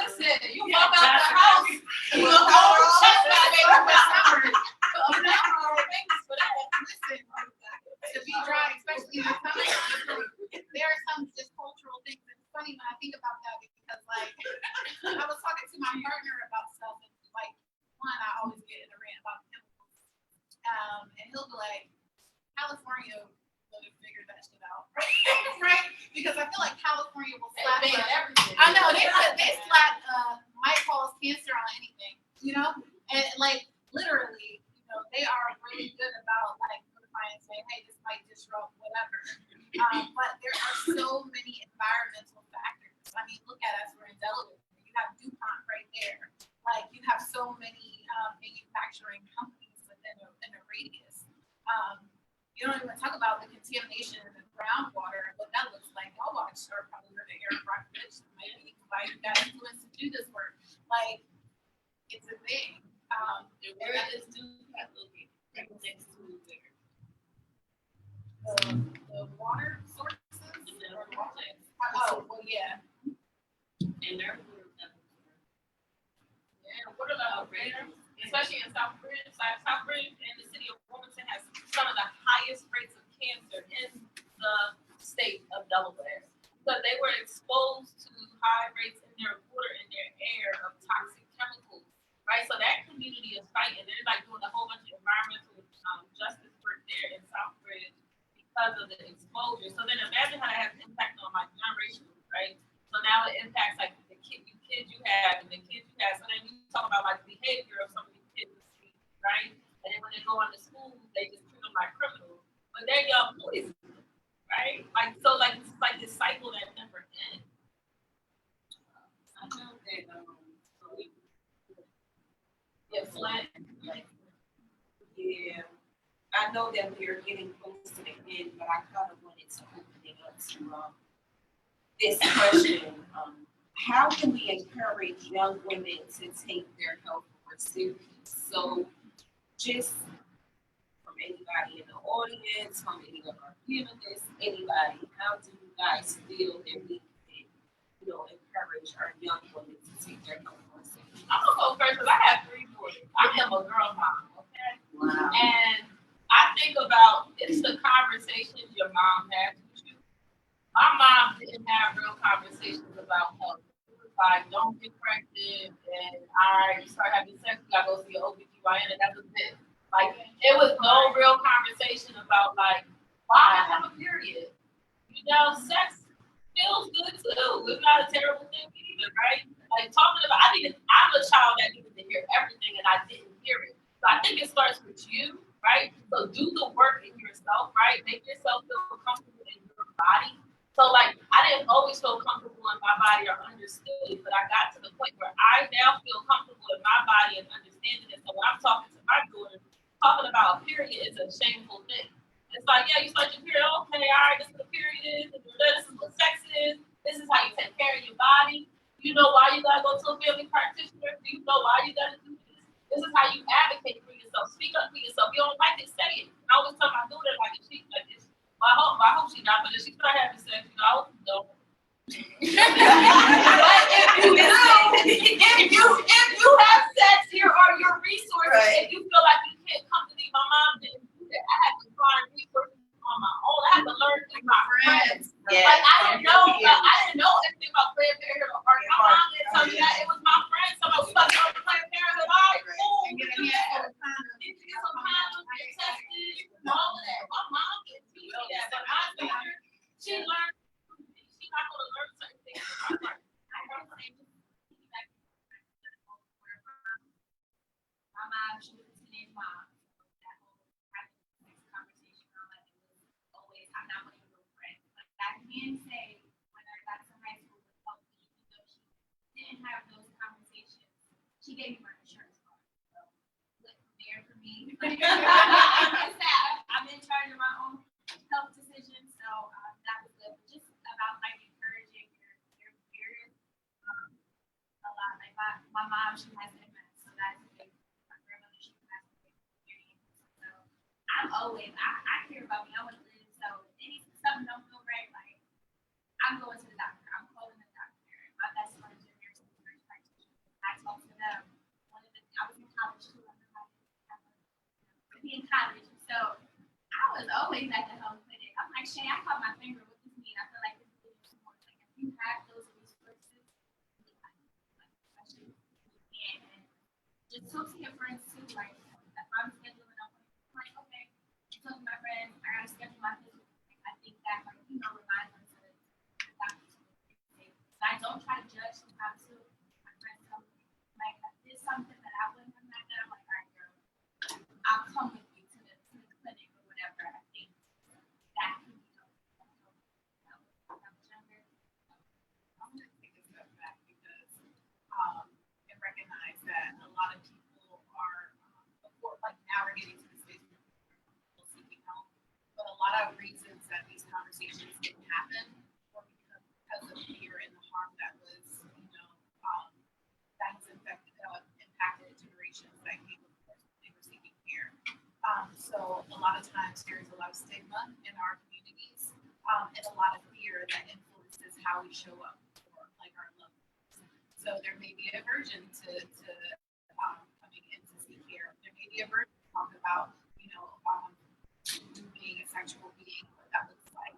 Listen, you walk out the house, you look over chestnut baby powder. I'm not famous for that. Listen, to be dry, especially in the summer, there are some just cultural about that because, like, I was talking to my partner about stuff, and like, one, I always get in a rant about chemicals, and he'll be like, California would have figured that shit out, right? Because I feel like California will slap. everything. I know they slap might cause cancer on anything, you know, and like literally, you know, they are really good about like notifying and saying, hey, this might disrupt whatever. But there are so many environmental factors. I mean, look at us, we're in Delaware. You have DuPont right there. Like you have so many manufacturing companies within a radius. You don't even talk about the contamination in the groundwater and what that looks like. Y'all watch or probably heard of Aaron Brockovich. Maybe somebody who got influenced to do this work. Like it's a thing. Where is DuPont located? Right next to where? The water sources. The Or the water. water. Oh, well, yeah. And they're And what about there? Especially in Southbridge, Southbridge and the city of Wilmington has some of the highest rates of cancer in the state of Delaware. Because they were exposed to high rates in their water and their air of toxic chemicals, right? So that community is fighting. They're like doing a whole bunch of environmental justice work there in Southbridge because of the exposure. So then imagine how that has an impact on my generation, right? So now it impacts like the kids you have and the kids you have. So then you talk about like the behavior of some of these kids, right? And then when they go into school, they just treat them like criminals. But they're young boys, right? Like so, like it's like this cycle that never ends. I know that Yeah, flat. Yeah, I know that we are getting close to the end, but I kind of wanted to open it up to this question. How can we encourage young women to take their health more seriously? So just from anybody in the audience, from any of our panelists, anybody, how do you guys feel that we can, encourage our young women to take their health more seriously? I'm gonna go first because I have 3 boys. I am a girl mom, okay? Wow. And I think about it's the conversations your mom has with you. My mom didn't have real conversations about health. It was like, don't get pregnant, and you start having sex, you gotta go see your OBGYN, and that was it. Like, it was no real conversation about, like, why I have a period. Sex feels good too. It's not a terrible thing either, right? Like, talking about, I'm a child that needed to hear everything, and I didn't hear it. So I think it starts with you, right? So do the work in yourself, right? Make yourself feel comfortable in your body. So like, I didn't always feel comfortable in my body or understood it, but I got to the point where I now feel comfortable in my body and understanding it. So when I'm talking to my daughter, talking about a period is a shameful thing. It's like, yeah, you start your period, okay, all right, this is what a period is, this is what sex is, this is how you take care of your body. You know why you gotta go to a family practitioner? Do you know why you gotta do this? This is how you advocate for yourself. Speak up for yourself. You don't like it, say it. I always tell my daughter like this. I hope she not, but if she start having sex, I hope you don't. But if you have sex, here are your resources. Right. If you feel like you can't come to me, my mom didn't do that. I had to find resources on my own. I had to learn through my friends. Yeah. Like I didn't know anything about Planned Parenthood or my mom didn't tell me that. It was my friends. Somebody was like, oh, Planned Parenthood, all right, cool. And get a handful of condoms. Did you get some condoms, get tested, all of that. My mom didn't teach me that, but my daughter, she learned. She's not going to learn certain things from my life. My mom, she was a teenage mom. That whole conversation around like it was always, I'm not one of your friends. But I can say when I got to high school with Healthy, even though she didn't have those conversations, she gave me my insurance card. So look there for me. I'm in charge of my own health decisions, so that was good. But just about like encouraging your peers, a lot. Like my mom, she has MS, so that's a big. My grandmother, she has a big experience. So I'm always, I care about me. I want to live. So something don't feel right, like I'm going to the doctor. I'm calling the doctor. My best friend is a nurse practitioner. I talk to them. I was in college too. To be in college, so I was always at the health clinic. I'm like, Shay, I caught my finger. What does this mean? I feel like this is some more. Like if you have those resources associate friends too, like, if I'm scheduling an appointment, I'm like, okay, I'm telling my friends, I gotta schedule my visit. I think that, like, remind them to the doctor's appointment. I don't try to judge sometimes too. My friends tell me, like, if there's something that I wouldn't have done, I'm like, all right, girl, I'll come with you to the clinic or whatever. I think that can be helpful. When I was younger, I'm gonna take a step back because, and recognize that a lot of people are, of course, like now we're getting to the space where people are seeking help, but a lot of reasons that these conversations didn't happen were because of fear and the harm that was, that has impacted generations that came before when they were seeking care. So a lot of times there is a lot of stigma in our communities, and a lot of fear that influences how we show up for like our loved ones. So there may be aversion to coming in to seek care. There may be aversion to talk about, being a sexual being, what that looks like,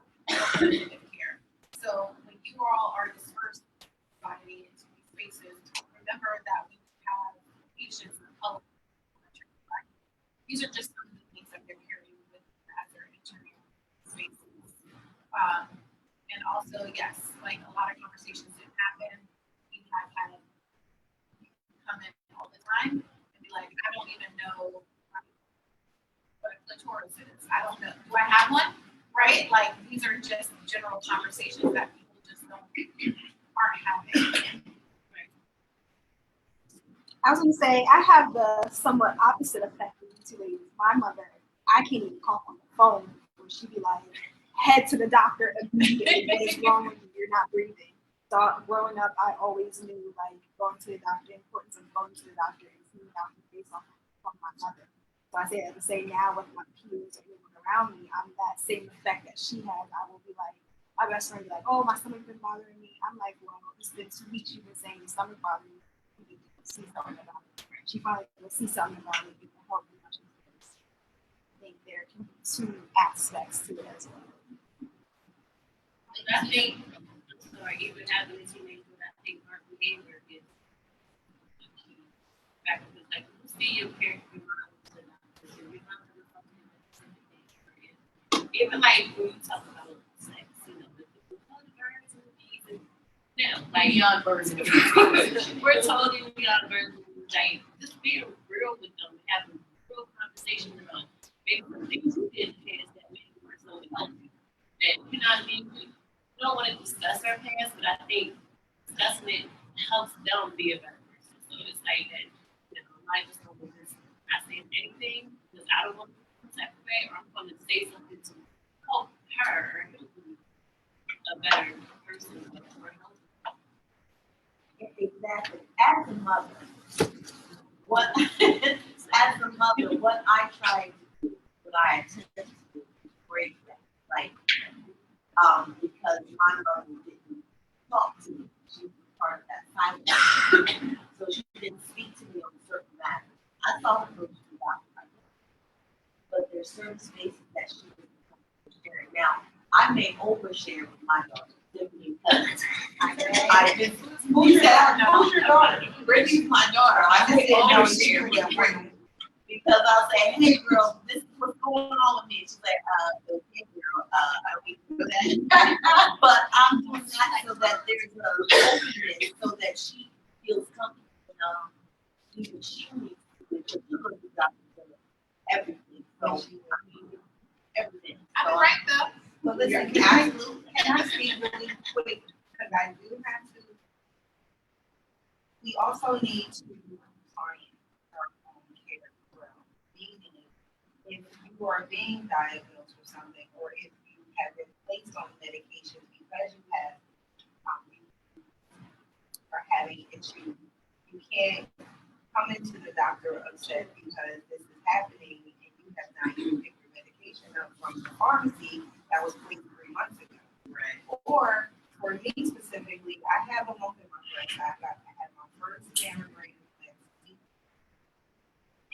preventative care. So when you all are dispersed in society into these spaces, remember that we have patients of color. These are just some of the things that they're carrying with them as they're entering spaces. And also, yes, like a lot of conversations didn't happen. We have had come in all the time and be like, I don't even know what a clitoris is. I don't know. Do I have one? Right? Like these are just general conversations that people just aren't having. I was gonna say I have the somewhat opposite effect of you two ladies. My mother, I can't even call on the phone where she'd be like, head to the doctor immediately. What is wrong with you? You're not breathing. So growing up, I always knew like going to the doctor, the importance of going to the doctor and seeing the doctor based off from my mother. So I say at the same now with my peers or people around me, I'm that same effect that she has. I will be like, my best friend will be like, oh, my stomach's been bothering me. I'm like, well, it's been 2 weeks you've been saying your stomach bothering me. See something about it. She finally will see something about it. It can help me much as I think there can be 2 aspects to it as well. I think, I'm sorry, even having a teenager, I think our behavior is the key factor. Like, you see your parents remind you to not to remind them of something that's in the nature. Even like when you talk about sex, the birds and the bees and now, like beyond birds and the bees. We're totally beyond birds and the bees. Like, just being real with them, having real conversations about maybe some things you did in the past that maybe weren't so healthy. That, you know what I mean? We don't want to discuss our past, but I think discussing it helps them be a better person. So it's like that, I just don't want to not say anything because I don't want to be some type of way, or I'm going to say something to help her be a better person. Exactly. As a mother, what I try to do, what I attempt to do, is break that. Like, because my mother didn't talk to me. She was part of that silence. So she didn't speak to me on certain matters. I thought her to be doctor, but there's certain spaces that she didn't come to share. Now, I may overshare with my daughter simply because I just who's your daughter? Brittany's my daughter. I just didn't know she was Brittany. Because I'll say, hey girl, this is what's going on with me. She's like, okay girl, are we doing that? But I'm doing that so that there's a openness so that she feels comfortable enough. Even she needs to do it because you're going to be doctor for everything. So everything. I'm right though. So listen, can I speak really quick, because I do have to. We also need to orient our own care as well. Meaning, if you are being diagnosed with something, or if you have been placed on medication because you have are having issues, you can't come into the doctor upset because this is happening and you have not even picked your medication up from the pharmacy that was placed 3 months ago. Right. Or for me specifically, I have a lump in my breast. I had my first mammogram last week,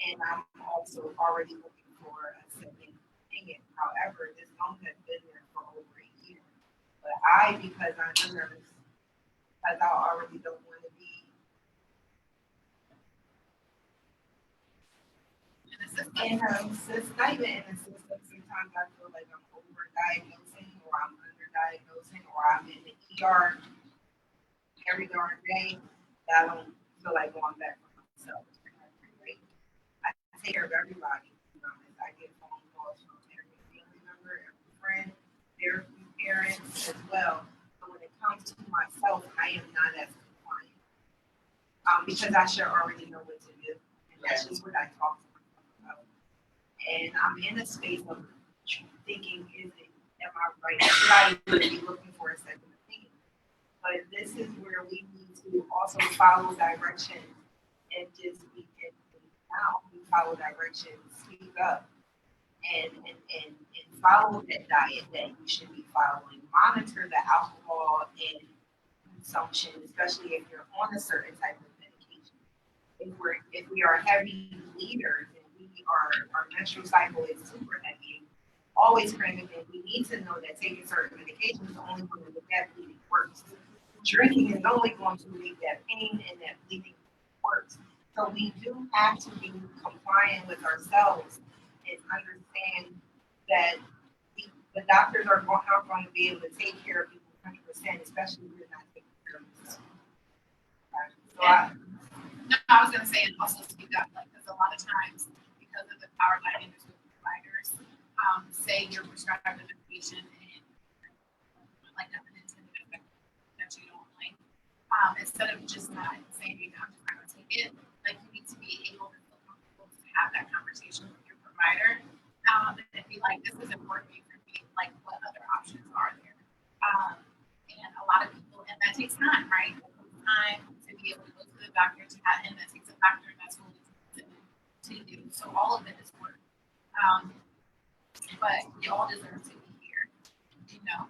and I'm also already looking for a second opinion. However, this lump has been there for over a year. But because I'm a nurse, because I already don't want to be And not even in the system, sometimes I feel like I'm overdiagnosing or I'm underdiagnosing or I'm in the ER every darn day that I don't feel like going back for myself. I take care of everybody. I get phone calls from every family member, every friend, their parents as well. But when it comes to myself, I am not as compliant because I should already know what to do. And that's just what I talk to myself about. And I'm in a space of thinking, am I right? Should I even be looking for a second opinion? But this is where we need to also follow direction and just be now we follow directions, speak up, and follow that diet that you should be following. Monitor the alcohol and consumption, especially if you're on a certain type of medication. If we are heavy bleeders and our menstrual cycle is super heavy, always cramping, we need to know that taking certain medications is only going to make that bleeding worse. Drinking is only going to make that pain and that bleeding worse. So we do have to be compliant with ourselves and understand that the doctors are not going to be able to take care of people 100%, especially if you're not taking care of yourself. No, I was gonna say, and also speak up, like, because a lot of times, because of the power dynamics with providers, say you're prescribed a medication and like an unintended effect that you don't like, instead of just not saying, I'm just not gonna take it, like you need to be able to feel comfortable to have that conversation with your provider, and be like, this isn't working for me, like what other options are there? And a lot of people, and that takes time, right? It takes time to be able to go to the doctor to have, and that takes a doctor that's willing to do. So all of it is work. But we all deserve to be here, you know.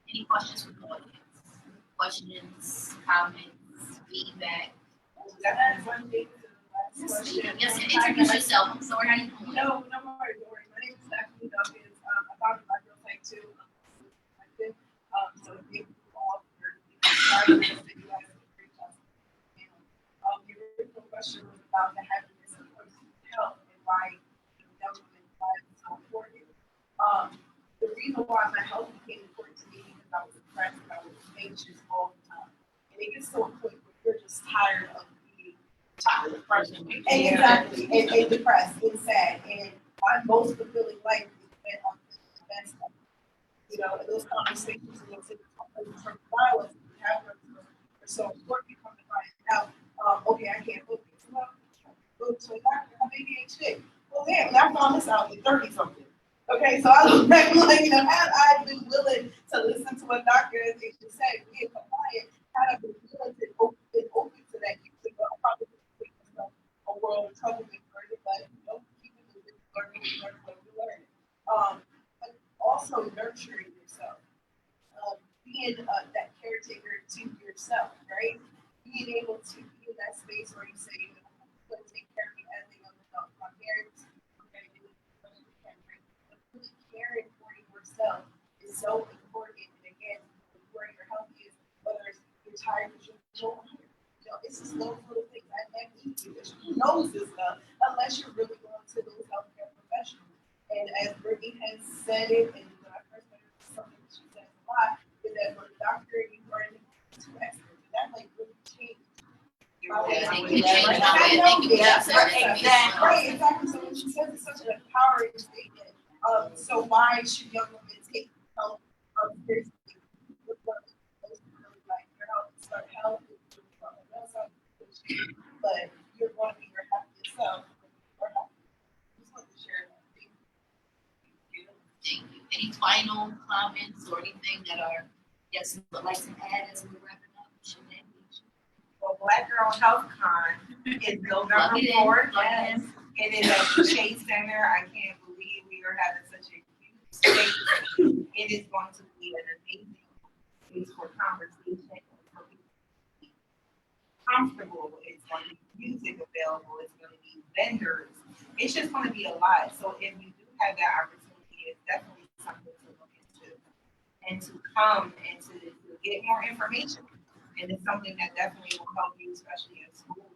Any questions from the audience? Questions, comments, feedback? That's one thing to the last question. Yes, introduce yourself. I'm sorry, how you doing? No worries, no worries. My name is Stephanie Dawkins. I founded my Girl Tank too. So thank you all for starting this that you guys have reached out to. The original question was about the happiness and health and why young women find it so important. The reason why my health became important to me because I was depressed and I was anxious all the time. And it gets to a point where you're just tired of being tired, depressed, and exactly, and depressed and sad. And my most fulfilling life is when I'm the best of it. You know, and those conversations and those from violence we have are so important. We come to find out, okay, I can't focus. Well, go to a doctor, have ADHD. Well, damn, I found this out at 30 something. Okay, so I look back like, you know, had I been willing to listen to what doctor as they should say, be compliant, had I been willing to been open to that, you could probably make myself a world of trouble with further, but you know, keep it moving, learning. But also nurturing yourself, being that caretaker to yourself, right? Being able to be in that space where you say, you know, I'm going to take care of me as a young adult. My parents, okay, but really caring for yourself is so important. And again, where your health is, whether it's you're tired because you're here. You know, it's just those little things I never eat you. Who knows this stuff unless you're really going to those healthcare professionals. And as Brittany has said it, and when I first met her, something that she says a lot, is that when a doctor you are in two experts, that like really changed. Right, exactly. So when she says it's such an empowering statement, so why should young women take health seriously? Like your health, start health, but you're going to be your happiest self. Just want to share that. Thank you. Any final comments or anything that our guests would like to add as we're wrapping up? Well, Black Girl Health Con is November 4th. Yes. It is at the Chase Center. I can't believe we are having such a huge space. It is going to be an amazing space for conversation, for people to be comfortable. It's going to be music available. It's going to be vendors. It's just going to be a lot. So if you do have that opportunity, it's definitely something to look into and to come and to get more information. And it's something that definitely will help you, especially in school.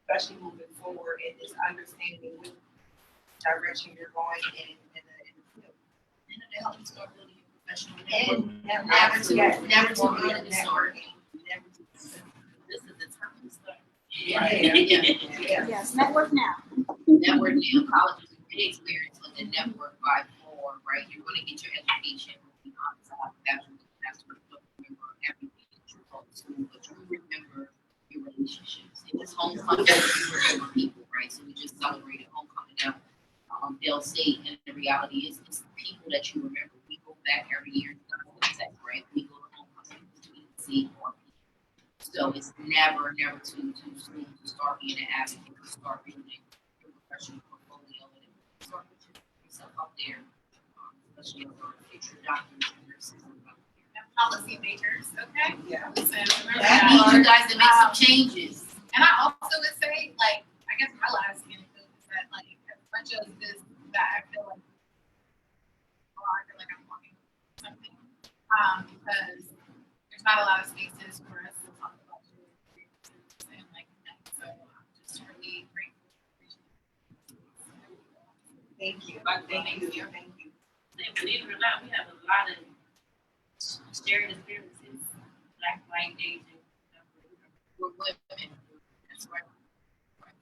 especially moving forward and just understanding which direction you're going in the field. And it helps you start building your professional And never too early to start. Never too This is the time to start. Yeah. Yes, network now. Network now, college is a great experience, but the network by more, right? You're gonna get your education, be honest, I have a bachelor's and master's, don't remember everything that you taught in school, but you remember your relationships. It was homecoming, you remember people, right? So we just celebrated homecoming now. They'll say, and the reality is, it's the people that you remember. We go back every year, right? We go to homecoming to see more people. So it's never too soon to start being an advocate, to start building your professional portfolio, and start putting yourself out there, especially for future doctors and nurses. And policy makers, okay? Yeah. So remember I that. need you guys to make some changes. And I also would say, like, I guess my last anecdote is that, like, as much as this, that I feel like, I feel like I'm walking something, because there's not a lot of spaces for us to talk about your experiences and like that. So I'm just really grateful. Thank you. Thank you. And believe it or not, we have a lot of shared experiences, Black, white, Asian. We're women. That's right.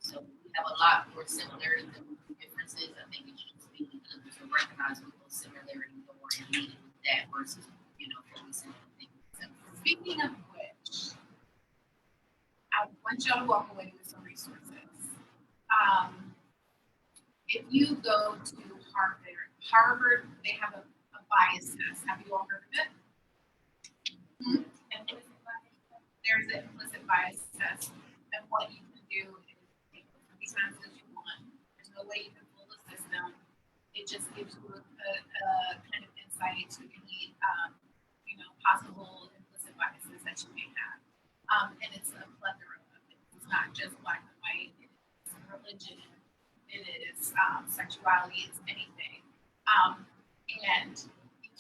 So we have a lot more similarities than differences. I think it should be to recognize what those similarities are and lead with that versus, focusing on things. Speaking of which, I want y'all to walk away with some resources. If you go to Harvard, they have a bias test. Have you all heard of it? There's an implicit bias test, and what you can do is take as many times as you want. There's no way you can fool the system. It just gives you a kind of insight to any possible implicit biases that you may have. And it's a plethora of it. It's not just black and white. It's religion. It is sexuality. It's anything. And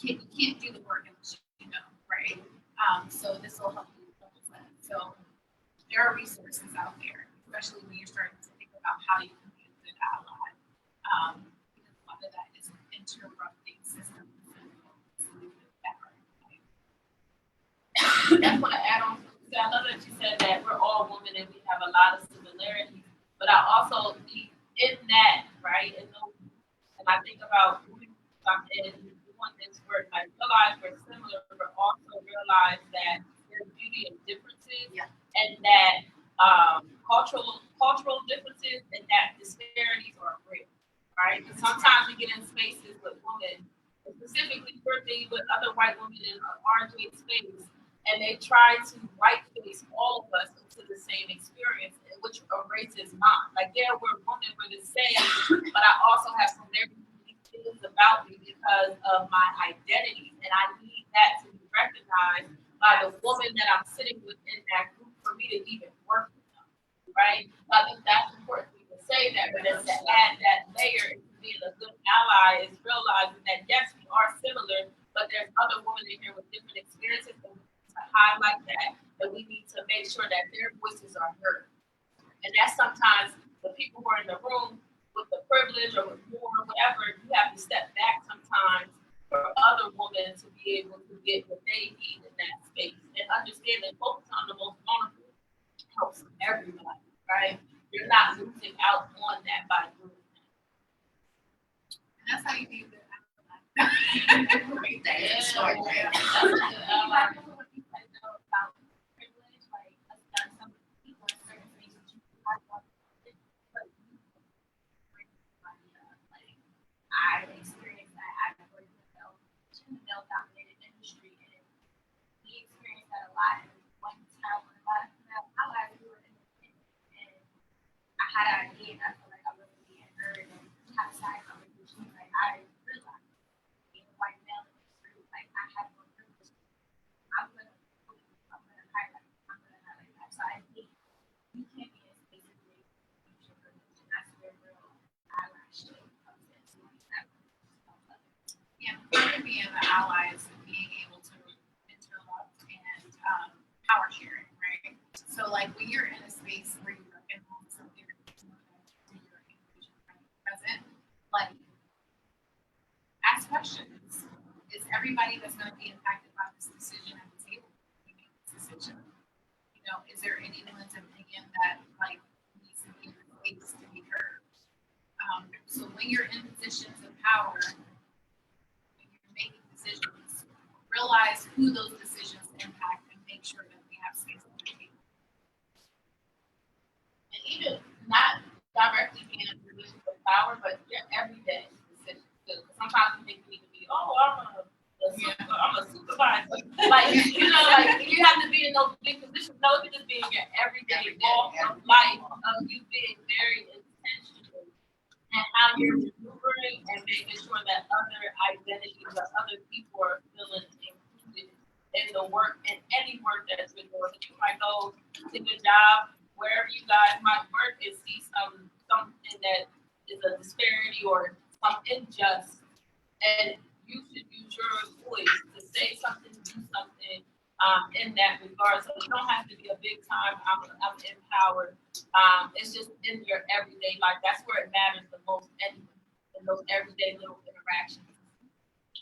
you can't do the work unless you know, right? So this will help you with that. So there are resources out there, especially when you're starting to think about how you can be a good ally. Because a lot of that is interrupting systems. That's what I add on. So I know that you said that we're all women and we have a lot of similarities, but I also in that, right? And I think about and we want this word, I realize we're similar, but also realize that there's beauty in differences, and that cultural differences and that disparities are real, right? Because sometimes we get in spaces with women, specifically working with other white women in an RJ space, and they try to white face all of us into the same experience, which erases mine. Like, yeah, we're women, we're the same, but I also have some very unique things about me because of my identity, and I need that to be recognized by the woman that I'm sitting with in that group for me to even work with them, right? So I think that's important for me to say that, but it's to add that layer into being a good ally is realizing that yes, we are similar, but there's other women in here with different experiences, and we need to highlight that, and we need to make sure that their voices are heard. And that's sometimes the people who are in the room with the privilege or with more or whatever, you have to step back sometimes for other women to be able to get what they need in that space and understand that focus on the most vulnerable helps everybody, right? You're not losing out on that by doing that. And that's how you do that. I experienced that at a male-dominated industry, and we experienced that a lot. And one time, when a lot of female allies were independent, and I had an idea, and I felt like I wasn't being heard, and had a side conversation. Like, I realized being a white male in this group, like, I have no privilege. I'm gonna highlight that side of me. You can't be in spaces where you use your privilege, and that's where real allyship comes into that. Yeah, part of being the ally is being able to interrupt and power sharing, right? So, like, when you're in a space where you recognize something there anyone's opinion that like needs to be replaced to be heard? So when you're in positions of power, when you're making decisions, realize who those decisions impact and make sure that we have space on the table. And even not directly being in a position of power, but your everyday decisions. Because sometimes we think we need to be, I'm a supervisor. Like, you know, like you have to be in those big positions. No, it could just be in your everyday walk of life of you being very intentional and how you're maneuvering and making sure that other identities or other people are feeling included in the work, in any work that's been doing. You might go to the job, wherever you guys might work, and see something that is a disparity or some unjust, and you should use your voice to say something, do something in that regard. So you don't have to be a big time, I'm empowered. It's just in your everyday life. That's where it matters the most anyway, in those everyday little interactions.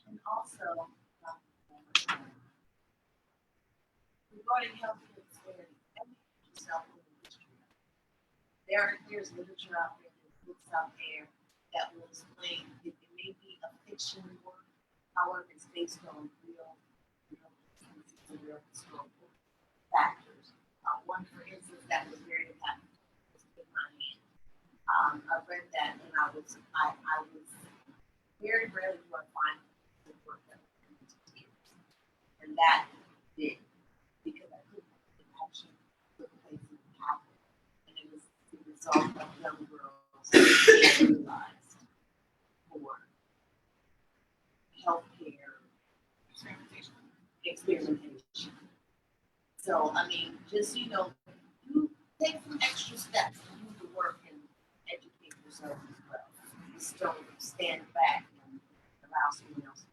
And also, regarding healthcare disparities, yourself in the history. There's literature out there, there's books out there that will explain it may be a fiction work, however, it's based on real historical factors. One, for instance, that was very impactful was in my hand. I read that and I was very rarely do I find the work that was in tears. And that did, because I couldn't actually put places to happen. And it was the result of young girls being utilized for healthcare experimentation. So, I mean, just, you take some extra steps to do the work and educate yourself as well. Just don't stand back and allow someone else.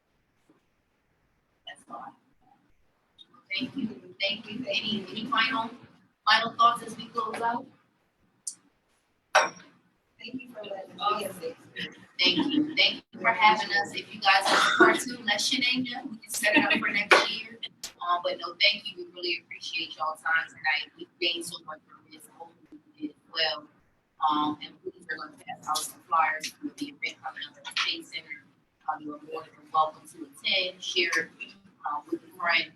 That's all. Thank you. Any final thoughts as we close out? Thank you for letting me be a safe space. Thank you for having us. If you guys have a part two, let Shanae know. We can set it up for next year. But no, thank you. We really appreciate y'all's time tonight. We gained so much from this. Hopefully we did as well. And please are going to pass out some flyers for the event coming up at the State Center. You are more than welcome to attend, share with a friend.